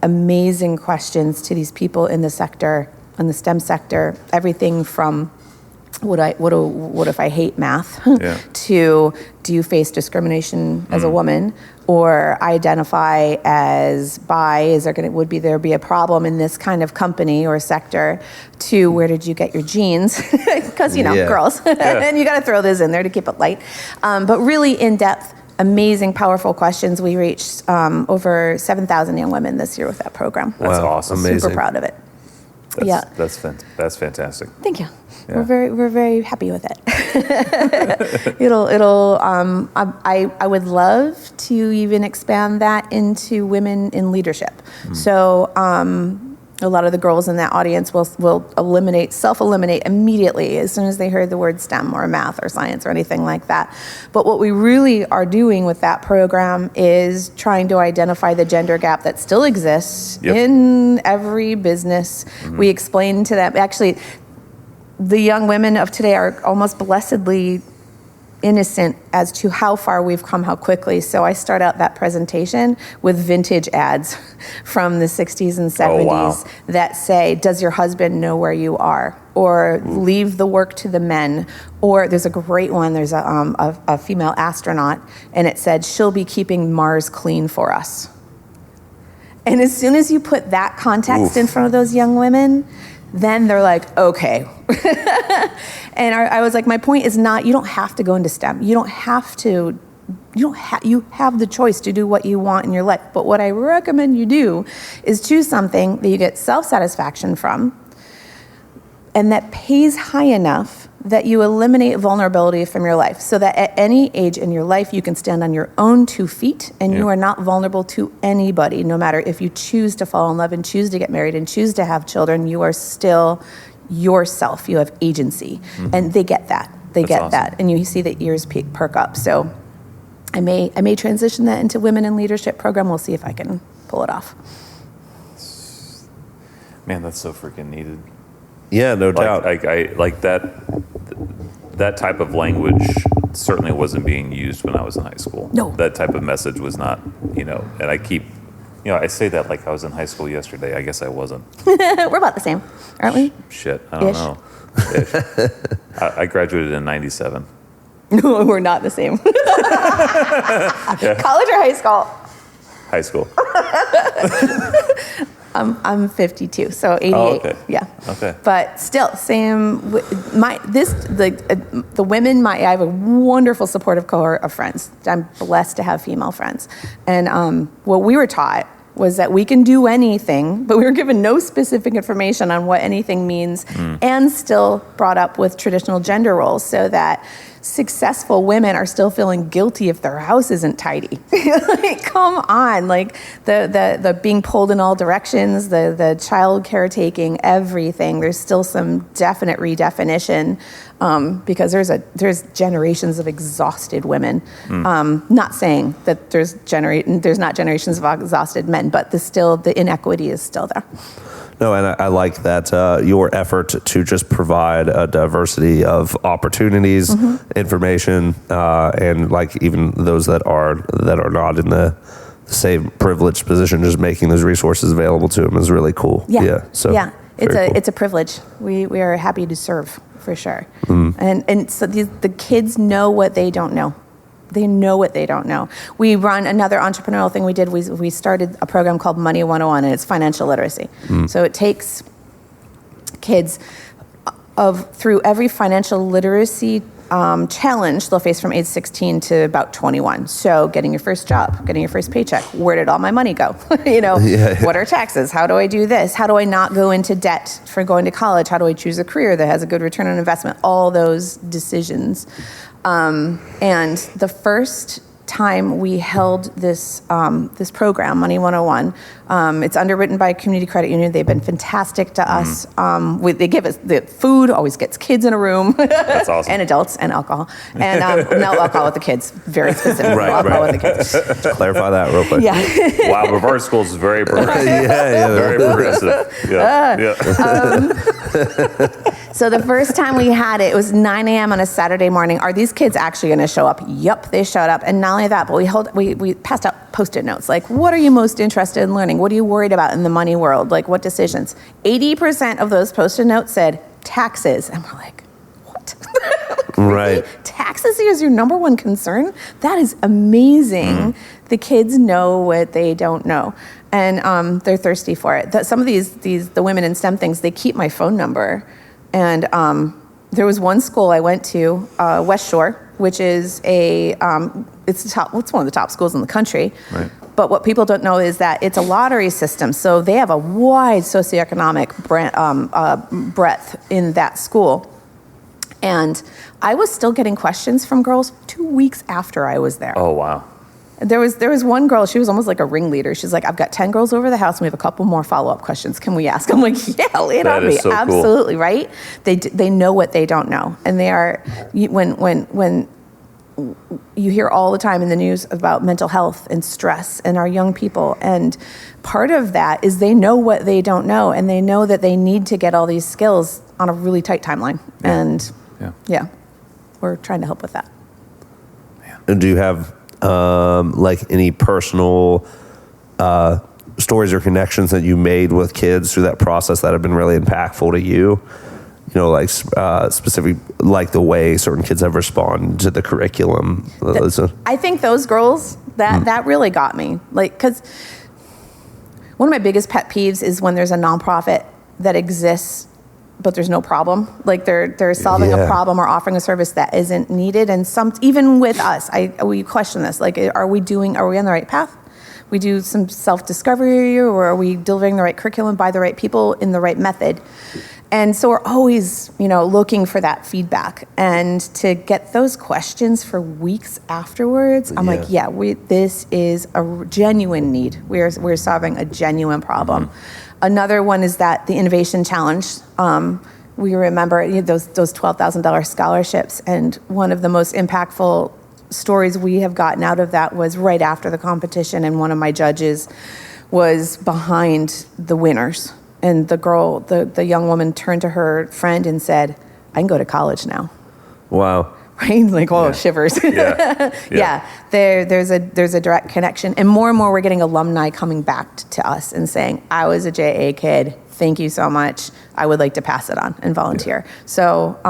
S3: amazing questions to these people in the sector, in the STEM sector. Everything from what if I hate math to do you face discrimination as a woman, or identify as bi? Would there be a problem in this kind of company or sector? To where did you get your jeans? Because girls, and you got to throw this in there to keep it light. But really in depth, amazing, powerful questions. We reached over 7,000 young women this year with that program.
S2: That's awesome.
S4: Amazing.
S3: Super proud of it.
S2: That's fantastic.
S3: Thank you.
S2: Yeah.
S3: We're very happy with it. I would love to even expand that into women in leadership. So a lot of the girls in that audience will self-eliminate immediately as soon as they heard the word STEM or math or science or anything like that. But what we really are doing with that program is trying to identify the gender gap that still exists in every business. We explain to them, actually, the young women of today are almost blessedly innocent as to how far we've come, how quickly. So I start out that presentation with vintage ads from the 60s and 70s that say, does your husband know where you are? Or leave the work to the men. Or there's a great one, there's a female astronaut, and it said, she'll be keeping Mars clean for us. And as soon as you put that context in front of those young women, then they're like, okay. And I was like, my point is not, you don't have to go into STEM. You have the choice to do what you want in your life. But what I recommend you do is choose something that you get self-satisfaction from and that pays high enough that you eliminate vulnerability from your life, so that at any age in your life you can stand on your own 2 feet and you are not vulnerable to anybody. No matter if you choose to fall in love and choose to get married and choose to have children, you are still yourself. You have agency. And they get that. That's get awesome. That. And you see the ears perk up. So I may transition that into Women in Leadership program. We'll see if I can pull it off.
S2: Man, that's so freaking needed.
S4: Yeah, no doubt.
S2: I like that type of language certainly wasn't being used when I was in high school.
S3: No.
S2: That type of message was not, and I keep, I say that like I was in high school yesterday. I guess I wasn't.
S3: We're about the same, aren't we?
S2: Shit, I don't know. I graduated in 97.
S3: No, we're not the same. College or high school?
S2: High school.
S3: I'm 52, so 88.
S2: Oh, okay.
S3: Yeah.
S2: Okay.
S3: But still, same. The women. I have a wonderful supportive cohort of friends. I'm blessed to have female friends, and what we were taught was that we can do anything, but we were given no specific information on what anything means, and still brought up with traditional gender roles, so that successful women are still feeling guilty if their house isn't tidy. Like, come on, like the being pulled in all directions, the child caretaking, everything. There's still some definite redefinition because there's generations of exhausted women. Not saying that there's not generations of exhausted men, but the inequity is still there.
S4: No, and I like that your effort to just provide a diversity of opportunities, information, and like even those that are not in the same privileged position, just making those resources available to them is really cool.
S3: It's a privilege. We are happy to serve for sure. And so the kids know what they don't know. They know what they don't know. We run another entrepreneurial thing we did. We started a program called Money 101, and it's financial literacy. So it takes kids through every financial literacy challenge they'll face from age 16 to about 21. So getting your first job, getting your first paycheck, where did all my money go? What are taxes? How do I do this? How do I not go into debt for going to college? How do I choose a career that has a good return on investment? All those decisions. And the first time we held this program, Money 101, it's underwritten by a community credit union. They've been fantastic to us. They give us the food, always gets kids in a room.
S2: That's awesome.
S3: And adults and alcohol. And no alcohol with the kids, very specific. Alcohol with the kids.
S4: Just clarify that real quick.
S3: Yeah.
S2: Wow, Brevard School is very progressive. Very progressive.
S3: So the first time we had it was 9 a.m. on a Saturday morning. Are these kids actually going to show up? Yep, they showed up. And not only that, but we passed out Post-it notes. Like, what are you most interested in learning? What are you worried about in the money world? Like, what decisions? 80% of those Post-it notes said taxes. And we're like, what?
S4: Right.
S3: Taxes is your number one concern? That is amazing. The kids know what they don't know. And they're thirsty for it. Some of the women in STEM things, they keep my phone number. And there was one school I went to, West Shore, which is it's one of the top schools in the country.
S2: Right.
S3: But what people don't know is that it's a lottery system. So they have a wide socioeconomic breadth in that school. And I was still getting questions from girls 2 weeks after I was there.
S2: Oh, wow.
S3: There was one girl, she was almost like a ringleader. She's like, I've got 10 girls over the house and we have a couple more follow-up questions. Can we ask? I'm like, yeah, lay it on me.
S2: So
S3: absolutely,
S2: cool.
S3: Right? They know what they don't know. And they are, when you hear all the time in the news about mental health and stress and our young people, and part of that is they know what they don't know, and they know that they need to get all these skills on a really tight timeline.
S2: Yeah.
S3: And yeah, we're trying to help with that.
S4: And do you have like any personal stories or connections that you made with kids through that process that have been really impactful to you? You know, like specific, like the way certain kids have responded to the curriculum.
S3: I think those girls, that really got me. Like, because one of my biggest pet peeves is when there's a nonprofit that exists, but there's no problem. Like they're solving a problem or offering a service that isn't needed. And even with us, we question this. Like, are we on the right path? We do some self-discovery, or are we delivering the right curriculum by the right people in the right method? And so we're always, looking for that feedback. And to get those questions for weeks afterwards, I'm like, this is a genuine need. We're solving a genuine problem. Another one is that the innovation challenge. We remember those $12,000 scholarships, and one of the most impactful stories we have gotten out of that was right after the competition, and one of my judges was behind the winners. And the girl, the young woman, turned to her friend and said, I can go to college now.
S4: Wow.
S3: Right? Like, shivers. Yeah. There's a direct connection. And more we're getting alumni coming back to us and saying, I was a JA kid. Thank you so much. I would like to pass it on and volunteer. So,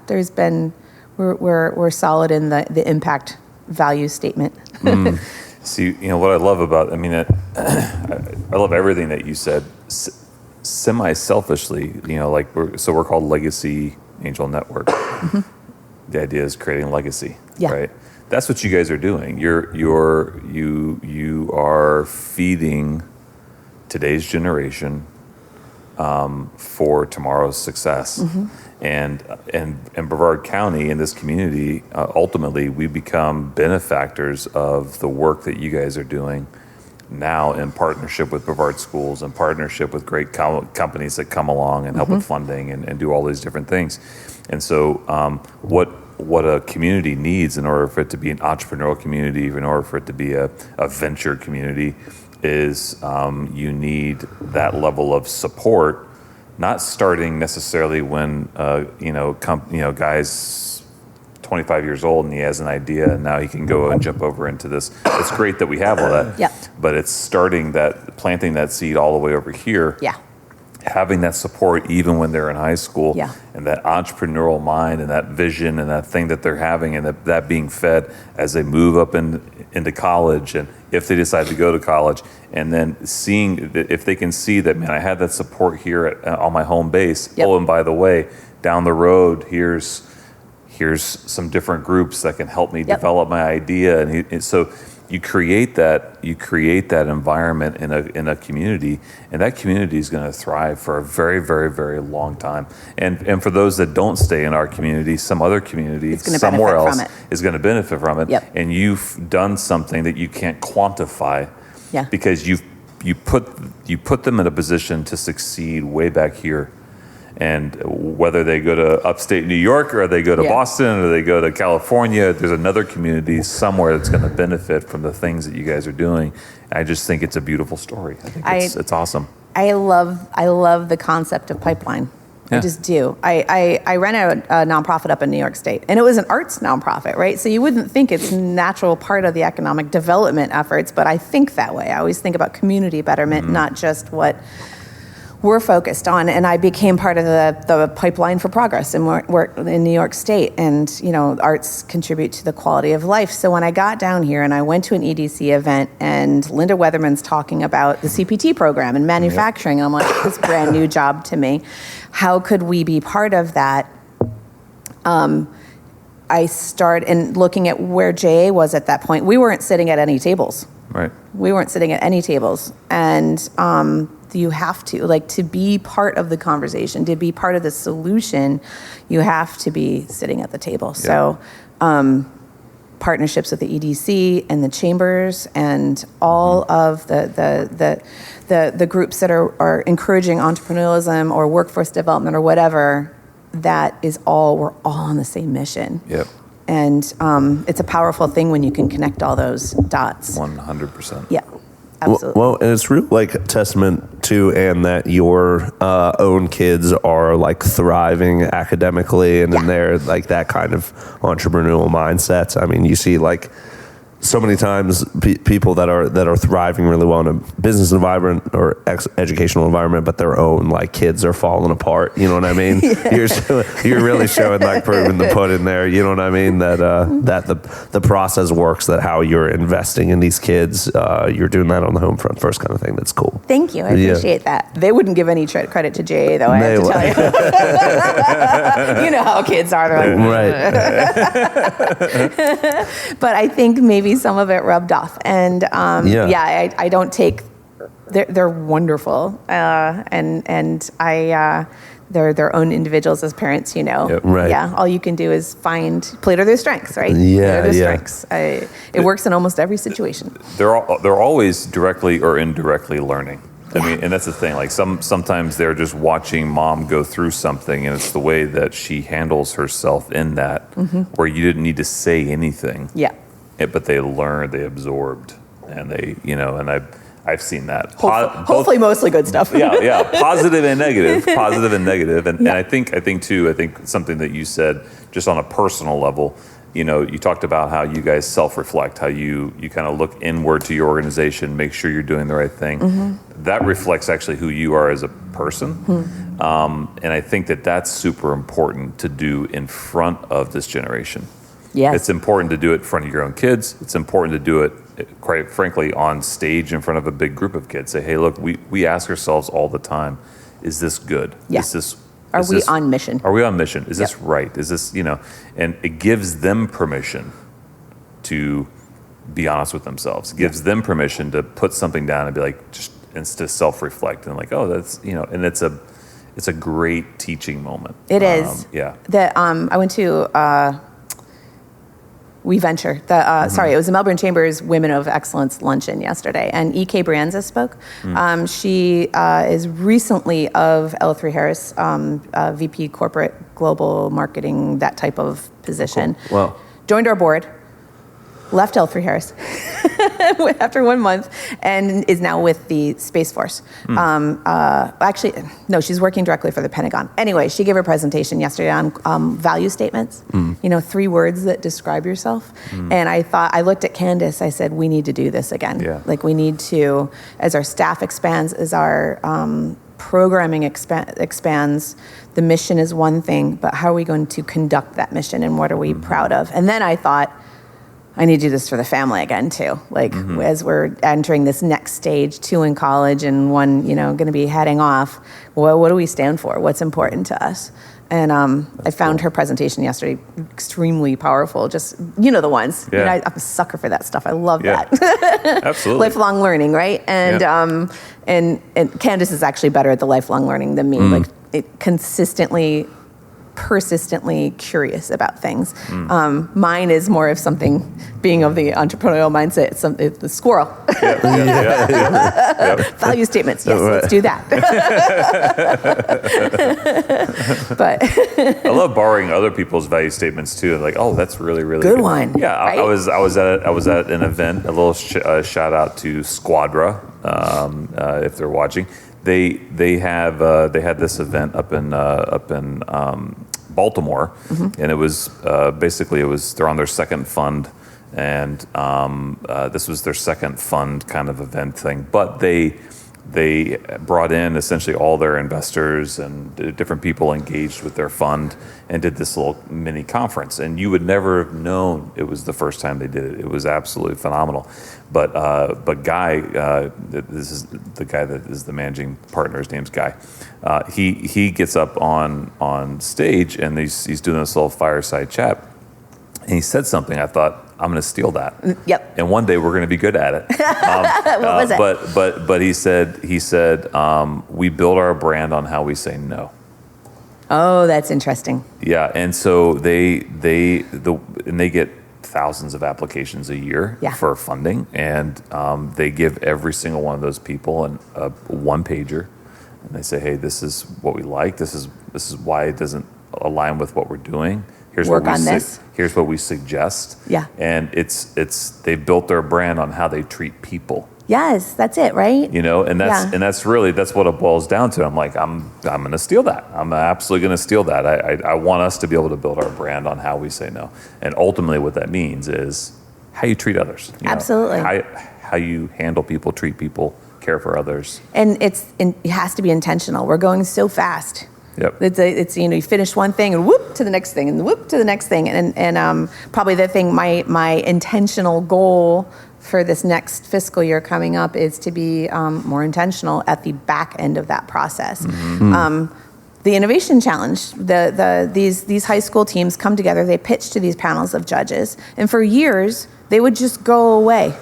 S3: there's been, we're solid in the impact value statement.
S2: See, what I love about, I love everything that you said, semi-selfishly, we're called Legacy Angel Network. The idea is creating legacy, right? That's what you guys are doing. You are feeding today's generation for tomorrow's success. And Brevard County in this community, ultimately, we become benefactors of the work that you guys are doing now in partnership with Brevard Schools, in partnership with great companies that come along and help with funding and do all these different things. And so what a community needs in order for it to be an entrepreneurial community, in order for it to be a venture community, is you need that level of support, not starting necessarily when guy's 25 years old and he has an idea and now he can go and jump over into this. It's great that we have all that, but it's planting that seed all the way over here. Having that support even when they're in high school, and that entrepreneurial mind and that vision and that thing that they're having, and that being fed as they move up into college, and if they decide to go to college, and then seeing that if they can see that, man, I had that support here on my home base. Oh, and by the way, down the road, here's some different groups that can help me develop my idea, and so you create that environment in a community, and that community is going to thrive for a very, very, very long time. And for those that don't stay in our community, some other community somewhere else is going to benefit from it. And you've done something that you can't quantify, because you put them in a position to succeed way back here. And whether they go to upstate New York or they go to Boston or they go to California, there's another community somewhere that's going to benefit from the things that you guys are doing. I just think it's a beautiful story. I think it's awesome.
S3: I love the concept of pipeline. I just do. I ran a nonprofit up in New York State, and it was an arts nonprofit, right? So you wouldn't think it's a natural part of the economic development efforts, but I think that way. I always think about community betterment, not just what we're focused on. And I became part of the pipeline for progress and work in New York State. And, arts contribute to the quality of life. So when I got down here and I went to an EDC event and Linda Weatherman's talking about the CPT program and manufacturing, I'm like, this brand new job to me. How could we be part of that? I started looking at where JA was at that point. We weren't sitting at any tables.
S2: Right.
S3: We weren't sitting at any tables. And, you have to be part of the conversation, to be part of the solution, you have to be sitting at the table. So partnerships with the EDC and the chambers and all of the groups that are encouraging entrepreneurialism or workforce development or whatever, we're all on the same mission. And it's a powerful thing when you can connect all those dots.
S2: 100%.
S3: Yeah. Absolutely.
S4: Well, and it's really like a testament to, and that your own kids are like thriving academically and in their like that kind of entrepreneurial mindset. I mean, you see like so many times people that are thriving really well in a business environment or educational environment, but their own like kids are falling apart. You know what I mean? You're really showing like proving the pudding there. You know what I mean? That the process works. That how you're investing in these kids, you're doing that on the home front first kind of thing. That's cool.
S3: Thank you. I appreciate that. They wouldn't give any credit to JA though. I have to tell you. You know how kids are. They're like,
S4: right.
S3: But I think maybe some of it rubbed off, and I don't take. They're wonderful, and they're their own individuals as parents.
S4: Right.
S3: Yeah. All you can do is play to their strengths, right?
S4: Yeah,
S3: play to their strengths. It works in almost every situation.
S2: They're always directly or indirectly learning. I mean, and that's the thing. Like sometimes they're just watching mom go through something, and it's the way that she handles herself in that, where you didn't need to say anything.
S3: Yeah.
S2: But they learned, they absorbed, and they, and I've seen that.
S3: Hopefully mostly good stuff.
S2: Positive and negative, and I think something that you said just on a personal level. You talked about how you guys self-reflect, how you kind of look inward to your organization, make sure you're doing the right thing. That reflects actually who you are as a person. And I think that's super important to do in front of this generation.
S3: Yes.
S2: It's important to do it in front of your own kids. It's important to do it, quite frankly, on stage in front of a big group of kids. Say, hey, look, we ask ourselves all the time, is this good?
S3: Yeah. Are we on mission?
S2: Are we on mission? Is this right? Is this, and it gives them permission to be honest with themselves. It gives them permission to put something down and be like, just to self-reflect and like, oh, that's, and it's a great teaching moment.
S3: It is.
S2: Yeah.
S3: I went to We Venture. It was the Melbourne Chamber's Women of Excellence luncheon yesterday, and E.K. Brianza spoke. She is recently of L3 Harris, VP Corporate Global Marketing, that type of position.
S4: Cool. Wow.
S3: Joined our board, left L3 Harris after 1 month, and is now with the Space Force. Actually, no, she's working directly for the Pentagon. Anyway, she gave a presentation yesterday on value statements, 3 words that describe yourself. And I looked at Candace, I said, we need to do this again.
S2: Yeah.
S3: Like we need to, as our staff expands, as our programming expands, the mission is one thing, but how are we going to conduct that mission and what are we proud of? And then I thought, I need to do this for the family again too. Like as we're entering this next stage, 2 in college and 1, going to be heading off. Well, what do we stand for? What's important to us? And I found her presentation yesterday extremely powerful. Just the ones.
S2: Yeah.
S3: I'm a sucker for that stuff. I love that.
S2: Absolutely.
S3: Lifelong learning, right? And and Candace is actually better at the lifelong learning than me. Like consistently, persistently curious about things. Mine is more of something being of the entrepreneurial mindset. It's the squirrel. Value statements. Yes, let's do that. But
S2: I love borrowing other people's value statements too. Like, oh, that's really, really
S3: good one.
S2: Yeah,
S3: right?
S2: I was at an event. A little shout out to Squadra, if they're watching. They had this event up in Baltimore, and it was basically they're on their second fund, and this was their second fund kind of event thing. But they brought in essentially all their investors and different people engaged with their fund and did this little mini conference. And you would never have known it was the first time they did it. It was absolutely phenomenal. But Guy, this is the guy that is the managing partner. His name's Guy. He gets up on stage and he's doing this little fireside chat. And he said something. I thought, I'm going to steal that.
S3: Yep.
S2: And one day we're going to be good at it.
S3: What was it?
S2: But he said we build our brand on how we say no.
S3: Oh, that's interesting.
S2: Yeah, and so they get thousands of applications a year for funding, and they give every single one of those people a one-pager, and they say, hey, this is what we like. This is why it doesn't align with what we're doing. Here's Here's what we suggest.
S3: Yeah.
S2: And they built their brand on how they treat people.
S3: Yes, that's it, right?
S2: And that's what it boils down to. I'm like, I'm going to steal that. I'm absolutely going to steal that. I want us to be able to build our brand on how we say no. And ultimately what that means is how you treat others.
S3: Absolutely.
S2: How you handle people, treat people, care for others.
S3: And it has to be intentional. We're going so fast.
S2: Yep.
S3: It's you finish one thing and whoop to the next thing and whoop to the next thing. And probably the thing, my intentional goal for this next fiscal year coming up is to be more intentional at the back end of that process. The innovation challenge, these high school teams come together, they pitch to these panels of judges, and for years they would just go away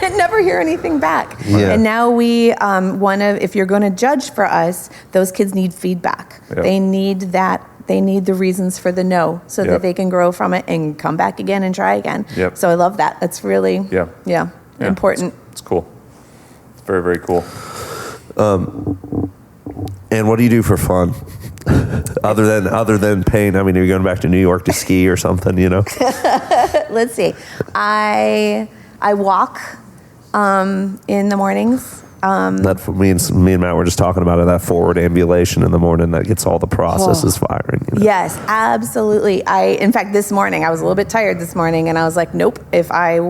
S3: and never hear anything back. Yeah. And now we if you're going to judge for us, those kids need feedback. Yep. They need that. They need the reasons for the no so that they can grow from it and come back again and try again. Yep. So I love that. That's really important.
S2: It's cool. It's very, very cool.
S4: And what do you do for fun? other than pain? I mean, are you going back to New York to ski or something,
S3: Let's see. I walk in the mornings.
S4: That for me and Matt were just talking about it, that forward ambulation in the morning that gets all the processes firing.
S3: Yes, absolutely. In fact, this morning, I was a little bit tired this morning, and I was like, nope, if I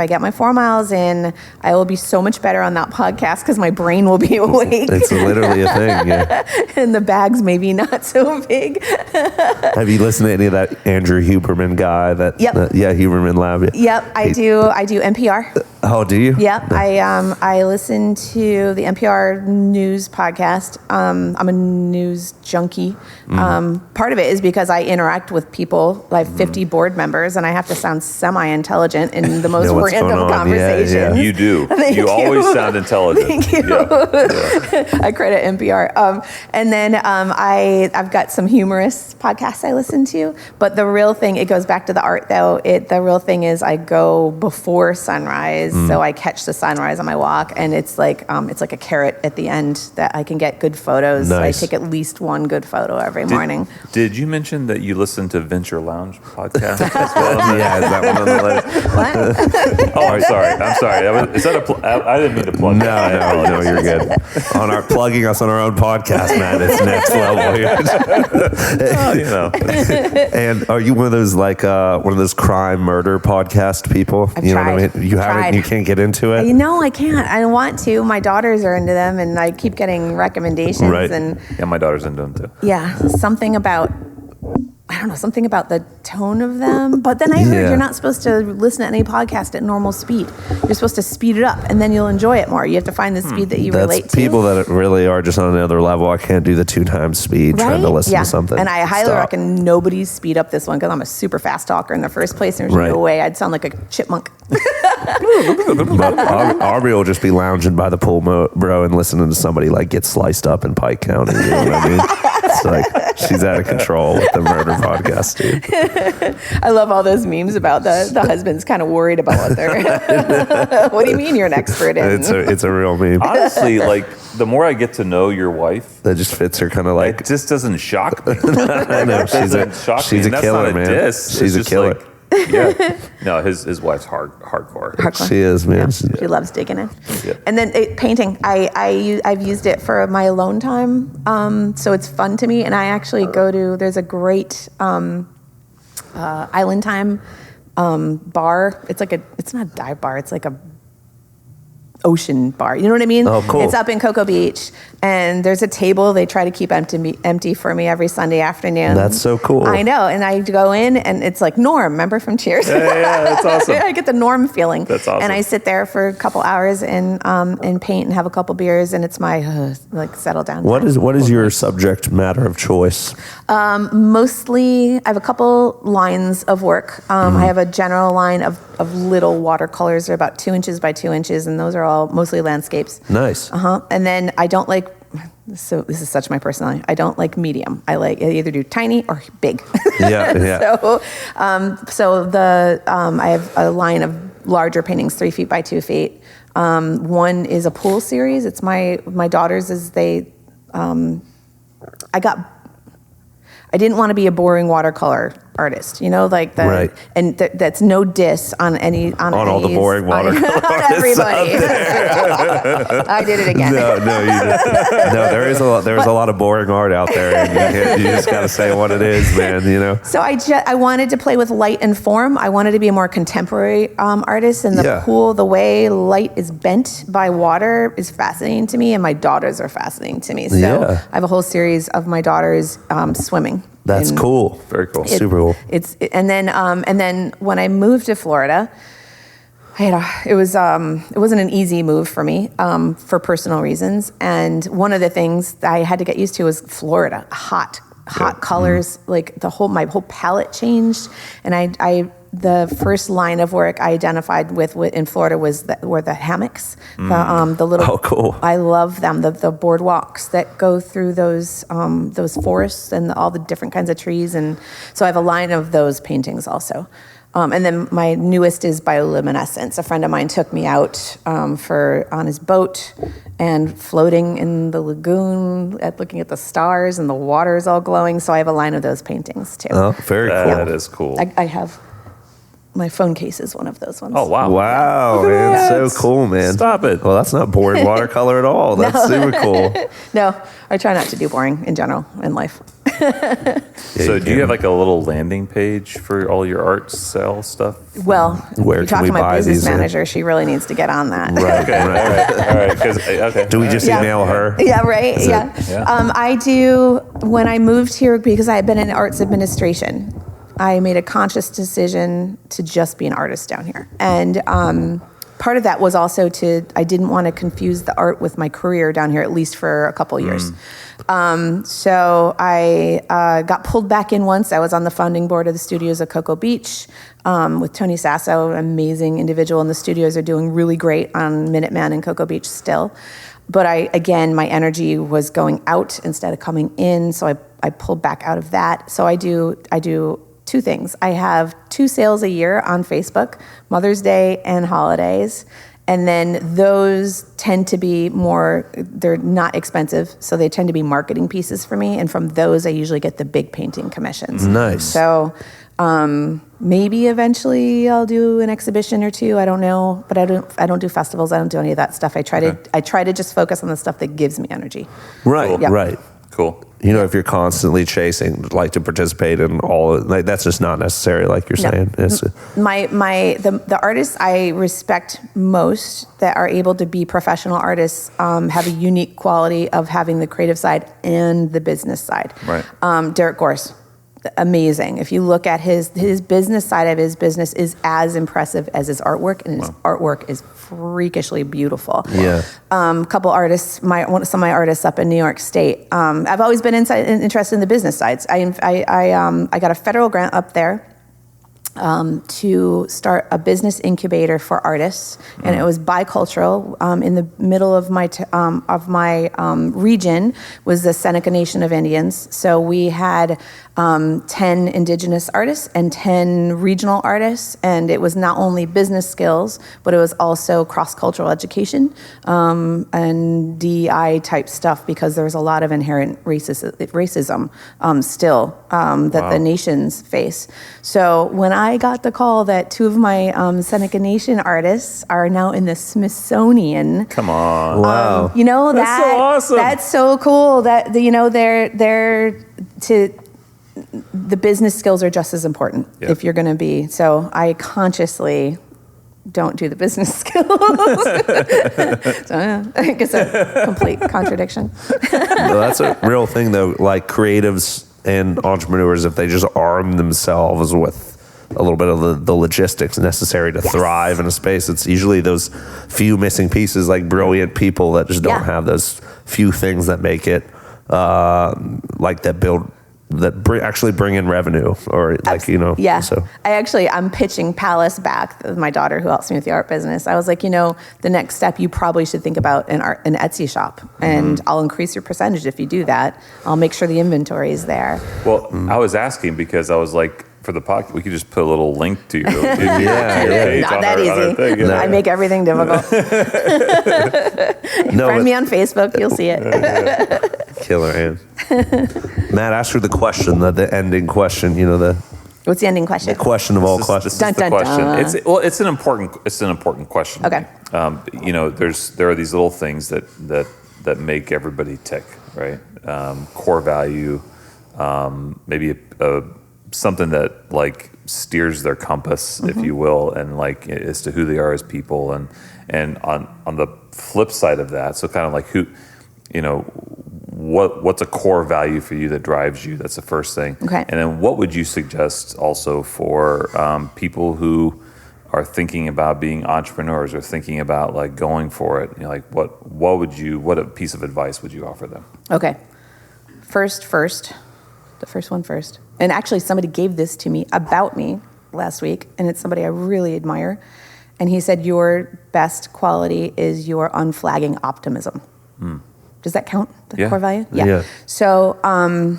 S3: get my 4 miles in, I will be so much better on that podcast because my brain will be awake.
S4: It's literally a thing, yeah.
S3: And the bags maybe not so big.
S4: Have you listened to any of that Andrew Huberman guy? Huberman Lab.
S3: Yep, I do NPR.
S4: Oh, do you?
S3: Yep, I listen to the NPR news podcast. I'm a news junkie. Part of it is because I interact with people, like 50 board members, and I have to sound semi-intelligent in the most random conversations.
S4: Yeah.
S2: You do. You always sound intelligent.
S3: Thank you.
S2: Yeah.
S3: I credit NPR. And then I've got some humorous podcasts I listen to. But the real thing, it goes back to the art, though. The real thing is I go before sunrise, so I catch the sunrise on my walk, and it's like a carrot at the end that I can get good photos.
S4: Nice.
S3: I take at least one good photo every morning.
S2: Did you mention that you listen to Venture Lounge podcast as well?
S4: Yeah, is that one on the list?
S3: What?
S2: Oh, I'm sorry. Is that I didn't mean to plug that.
S4: No, you're good. Plugging us on our own podcast, man, it's next level here. And are you one of those crime murder podcast people?
S3: I've
S4: you know
S3: tried.
S4: what I mean? You haven't.
S3: Tried.
S4: You can't get into it.
S3: No, I can't. I want to. My daughters are into them, and I keep getting recommendations.
S4: Right.
S3: And
S2: Yeah, my daughter's into them too.
S3: yeah, something about the tone of them. But then I heard you're not supposed to listen to any podcast at normal speed. You're supposed to speed it up, and then you'll enjoy it more. You have to find the speed that you relate to.
S4: People that really are just on another level. I can't do the 2 times speed trying to listen to something.
S3: And I highly recommend nobody speed up this one because I'm a super fast talker in the first place. And there's no way I'd sound like a chipmunk.
S4: But Aubrey will just be lounging by the pool, bro, and listening to somebody like get sliced up in Pike County. You know what I mean? It's like she's out of control with the murder podcast, dude.
S3: I love all those memes about the husband's kind of worried about what they're. What do you mean you're an expert in?
S4: It's a real meme.
S2: Honestly, like the more I get to know your wife,
S4: That just fits her kind of like.
S2: it just doesn't shock me.
S4: I know she's
S2: She's
S4: a killer, man. She's a killer.
S2: Yeah. No, his wife's hardcore.
S4: She is, man.
S3: She loves digging in.
S2: Yeah.
S3: And then painting. I've used it for my alone time, so it's fun to me. And I actually there's a great Island Time bar. It's not a dive bar. It's like a ocean bar. You know what I mean?
S4: Oh, cool.
S3: It's up in Cocoa Beach, and there's a table they try to keep empty for me every Sunday afternoon.
S4: That's so cool.
S3: I know, and I go in, and it's like Norm, remember from Cheers?
S2: Yeah, that's awesome.
S3: I get the Norm feeling.
S2: That's awesome.
S3: And I sit there for a couple hours and paint and have a couple beers, and it's my settle down.
S4: What
S3: time.
S4: is your subject matter of choice?
S3: Mostly, I have a couple lines of work. I have a general line of little watercolors. They're about 2 inches by 2 inches, and those are all mostly landscapes.
S4: Nice.
S3: And then I don't like. So this is such my personality. I don't like medium. I either do tiny or big.
S4: Yeah.
S3: I have a line of larger paintings, 3 feet by 2 feet. One is a pool series. It's my daughter's. I didn't want to be a boring watercolor artist,
S4: Right.
S3: And that's no diss on
S4: all the boring watercolor artists
S3: everybody. I did it again.
S4: No, you didn't. No, there's a lot of boring art out there, and you just got to say what it is, man.
S3: So I wanted to play with light and form. I wanted to be a more contemporary artist, and the pool, the way light is bent by water is fascinating to me, and my daughters are fascinating to me. So I have a whole series of my daughters swimming.
S4: That's cool.
S2: Very cool.
S4: Super cool.
S3: And then when I moved to Florida, it wasn't an easy move for me for personal reasons. And one of the things that I had to get used to was Florida, hot colors. Like my whole palette changed. And the first line of work I identified with in Florida were the hammocks, the little.
S4: Oh, cool!
S3: I love them. The boardwalks that go through those forests and all the different kinds of trees, and so I have a line of those paintings also. And then my newest is bioluminescence. A friend of mine took me out on his boat and floating in the lagoon, looking at the stars, and the water is all glowing. So I have a line of those paintings too.
S4: Oh, very cool.
S2: That is cool.
S3: I have. My phone case is one of those ones.
S2: Oh, wow.
S4: Wow, man. So cool, man.
S2: Stop it.
S4: Well, that's not boring watercolor at all. That's super cool.
S3: No, I try not to do boring in general in life.
S2: So do you have like a little landing page for all your art sale stuff?
S3: Well,
S4: Where
S3: you
S4: can
S3: talk
S4: we
S3: to my
S4: buy
S3: business
S4: these?
S3: manager. She really needs to get on that.
S4: Right,
S2: Okay, all right. Okay.
S4: Do we just email her?
S3: Yeah, right. Yeah. I do. When I moved here, because I had been in arts administration, I made a conscious decision to just be an artist down here. And part of that was also I didn't want to confuse the art with my career down here, at least for a couple years. So I got pulled back in once. I was on the founding board of the studios at Cocoa Beach with Tony Sasso, an amazing individual, and the studios are doing really great on Minuteman and Cocoa Beach still. But my energy was going out instead of coming in, so I pulled back out of that. So I do 2 things. I have 2 sales a year on Facebook, Mother's Day and holidays. And then those tend to be they're not expensive, so they tend to be marketing pieces for me. And from those, I usually get the big painting commissions.
S4: Nice.
S3: So maybe eventually I'll do an exhibition or 2. I don't know, but I don't do festivals. I don't do any of that stuff. I try to just focus on the stuff that gives me energy.
S4: Right.
S2: Cool.
S3: Yep.
S4: Right.
S2: Cool.
S4: If you're constantly chasing, like to participate in all, like that's just not necessary, like you're saying. It's,
S3: The artists I respect most that are able to be professional artists have a unique quality of having the creative side and the business side.
S2: Right.
S3: Derek Gorse, amazing. If you look at his business side of his business is as impressive as his artwork, and his artwork is freakishly beautiful.
S4: Yeah.
S3: Couple artists, some of my artists up in New York State. I've always been interested in the business sides. I got a federal grant up there to start a business incubator for artists, and it was bicultural. In the middle of my region was the Seneca Nation of Indians. So we had 10 indigenous artists and 10 regional artists, and it was not only business skills, but it was also cross-cultural education and DEI type stuff, because there was a lot of inherent racism still that the nations face. So when I got the call that 2 of my Seneca Nation artists are now in the Smithsonian.
S2: Come on.
S4: wow.
S2: That's so awesome.
S3: That's so cool. That the business skills are just as important if you're going to be. So I consciously don't do the business skills. So I guess a complete contradiction.
S4: Well, that's a real thing, though. Like creatives and entrepreneurs, if they just arm themselves with a little bit of the logistics necessary to thrive in a space, it's usually those few missing pieces, like brilliant people that just don't have those few things that make it actually bring in revenue, or
S3: Yeah.
S4: So
S3: I'm pitching Palace back, my daughter who helps me with the art business. I was like, the next step you probably should think about an Etsy shop, and I'll increase your percentage if you do that. I'll make sure the inventory is there.
S2: Well, I was asking because I was like, for the podcast, we could just put a little link to your page
S3: Not
S2: on
S3: that
S2: our
S3: easy.
S2: thing,
S4: No.
S3: I make everything difficult. Friend me on Facebook, you'll see it.
S4: killer, Ann. Matt, ask her the question, the ending question.
S3: What's the ending question?
S4: The question of all questions.
S2: This is the
S3: Dun, dun,
S2: question.
S3: dun.
S2: It's an important question.
S3: Okay.
S2: There are these little things that make everybody tick, right? Core value, maybe something that like steers their compass, if you will, and like as to who they are as people, and on the flip side of that, so kind of like what's a core value for you that drives you? That's the first thing.
S3: Okay.
S2: And then what would you suggest also for people who are thinking about being entrepreneurs or thinking about like going for it? What a piece of advice would you offer them?
S3: Okay. The first one first. And actually somebody gave this to me about me last week, and it's somebody I really admire. And he said, your best quality is your unflagging optimism. Does that count? The core value?
S4: Yeah.
S3: So I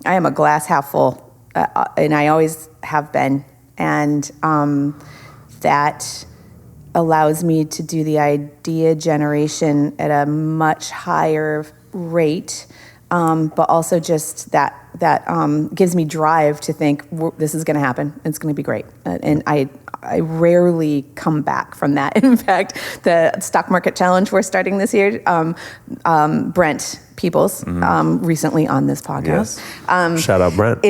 S3: am a glass half full, and I always have been. And that allows me to do the idea generation at a much higher rate, but also just that gives me drive to think this is going to happen. It's going to be great. And I rarely come back from that. In fact, the stock market challenge we're starting this year, Brent Peoples, recently on this podcast.
S4: Yes. Shout out Brent.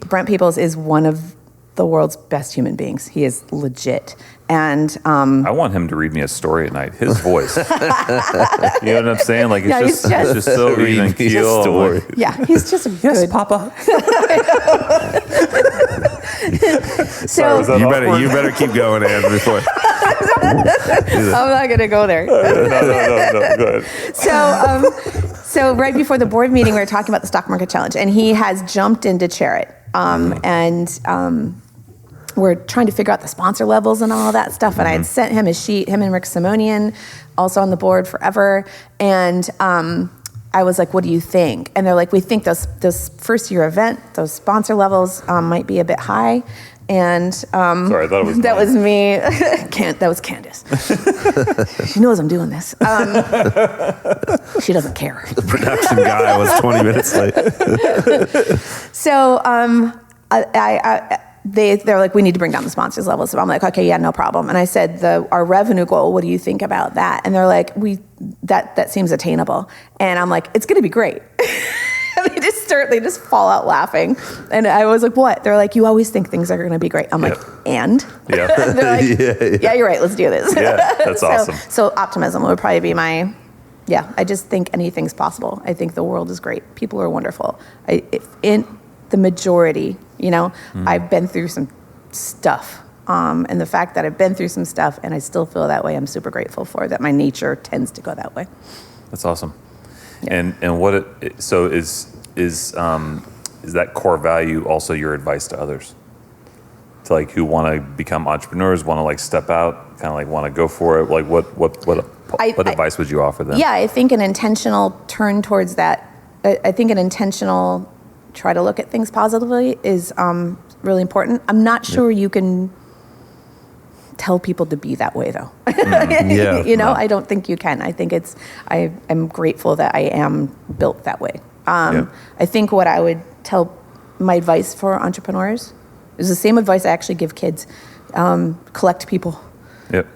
S3: Brent Peoples is one of the world's best human beings. He is legit. And
S2: I want him to read me a story at night. His voice. You know what I'm saying? Like it's just so even keel.
S3: Yeah, he's just a good.
S2: Papa.
S3: So
S4: You better keep going, Ann, before.
S3: I'm not going to go there.
S2: No, go ahead.
S3: So right before the board meeting, we were talking about the stock market challenge, and he has jumped into chair it. We're trying to figure out the sponsor levels and all that stuff. And I had sent him a sheet, him and Rick Simonian, also on the board forever. And I was like, what do you think? And they're like, we think this first year event, those sponsor levels might be a bit high. And
S2: sorry, I thought it was
S3: that
S2: mine.
S3: was me. That was Candace. She knows I'm doing this. She doesn't care.
S4: The production guy was 20 minutes late.
S3: So they're like, we need to bring down the sponsors levels. So I'm like, okay, yeah, no problem. And I said, our revenue goal, what do you think about that? And they're like, that seems attainable. And I'm like, it's going to be great. And they just fall out laughing. And I was like, what? They're like, you always think things are going to be great. I'm like, and?
S2: Yeah.
S3: They're like, yeah, you're right. Let's do this.
S2: Yeah, that's awesome.
S3: So optimism would probably be my, I just think anything's possible. I think the world is great. People are wonderful. In the majority, I've been through some stuff. And the fact that I've been through some stuff and I still feel that way, I'm super grateful for that. My nature tends to go that way.
S2: That's awesome. Yeah. And what is that core value also your advice to others? To like who want to become entrepreneurs, want to like step out, kind of like want to go for it. Like what advice would you offer them?
S3: Yeah, I think an intentional turn towards that. I think an intentional try to look at things positively is really important. I'm not sure you can tell people to be that way though. I don't think you can. I think I am grateful that I am built that way. I think what I would tell my advice for entrepreneurs is the same advice I actually give kids. Collect people.
S2: Yep.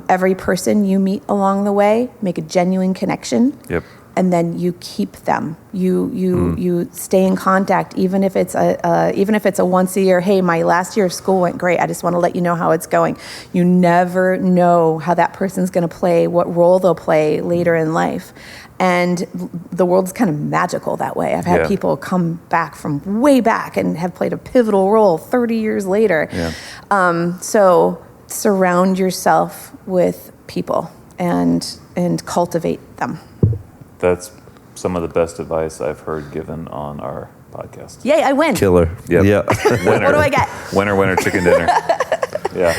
S3: Every person you meet along the way, make a genuine connection.
S2: Yep.
S3: And then you keep them. You stay in contact, even if it's a once a year. Hey, my last year of school went great. I just want to let you know how it's going. You never know how that person's going to play, what role they'll play later in life, and the world's kind of magical that way. I've had people come back from way back and have played a pivotal role 30 years later. Yeah. So surround yourself with people and cultivate them.
S2: That's some of the best advice I've heard given on our podcast.
S3: Yay, I win.
S4: Killer.
S2: Yep.
S4: Yeah.
S2: Winner.
S3: What do I get?
S2: Winner, chicken dinner. Yeah.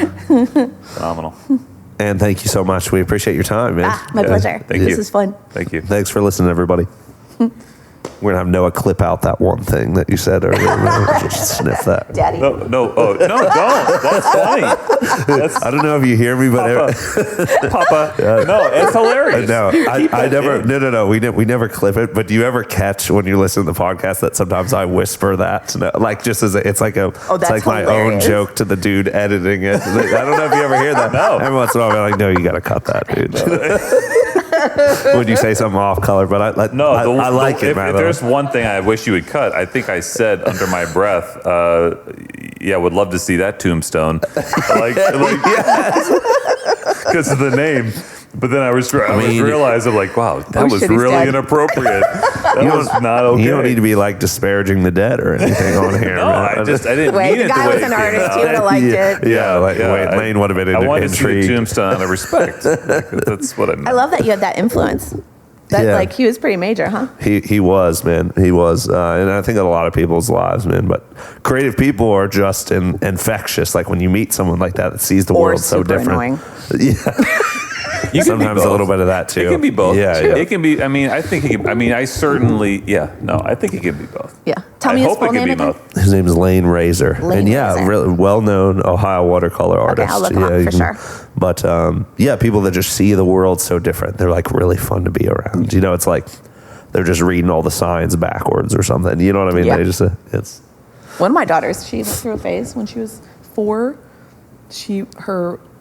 S2: Phenomenal.
S4: And thank you so much. We appreciate your time, man.
S3: My pleasure.
S2: Thank you.
S3: This is fun.
S2: Thank you.
S4: Thanks for listening, everybody. We're going to have Noah clip out that one thing that you said earlier. Just sniff that.
S3: Daddy.
S2: No, don't. That's funny.
S4: I don't know if you hear me, but
S2: Papa. No, it's hilarious.
S4: No, I never. No. We never clip it. But do you ever catch when you listen to the podcast that sometimes I whisper that, like just as it's like my own joke to the dude editing it. I don't know if you ever hear that.
S2: No.
S4: Every once in a while, I'm like, no, you got to cut that, dude. Would you say something off color? But I like it, man.
S2: If there's one thing I wish you would cut, I think I said under my breath, would love to see that tombstone. Because of the name. But then I realized, I'm like, wow, that was really inappropriate. That was not okay.
S4: You don't need to be like disparaging the dead or anything on here.
S2: No, I didn't mean it.
S3: The guy was an artist. He would have liked it.
S4: Lane would have been intrigued.
S2: I wanted to see a tombstone out of respect. That's what I meant.
S3: I love that you had that influence. He was pretty major, huh?
S4: He was, man. He was. And I think in a lot of people's lives, man. But creative people are just infectious. Like when you meet someone like that sees the world so different.
S3: Annoying.
S4: Yeah. Sometimes a little bit of that too.
S2: It can be both.
S4: Yeah.
S2: It can be. I think he can. I certainly. Yeah. No, I think it can be both.
S3: Yeah. Tell me his full name again.
S4: His name is Lane Razor.
S3: Razor.
S4: Really well-known Ohio watercolor artist.
S3: Okay, I'll look him up for sure.
S4: But people that just see the world so different. They're like really fun to be around. It's like they're just reading all the signs backwards or something. You know what I mean?
S3: Yeah.
S4: They just it's.
S3: One of my daughters, she went through a phase when she was 4.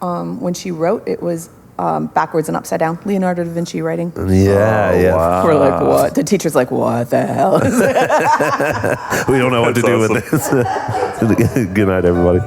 S3: When she wrote, it was backwards and upside down. Leonardo da Vinci writing.
S4: Yeah.
S2: Wow.
S3: We're like, what? The teacher's like, what the hell?
S4: We don't know what to do with this. Good night, everybody.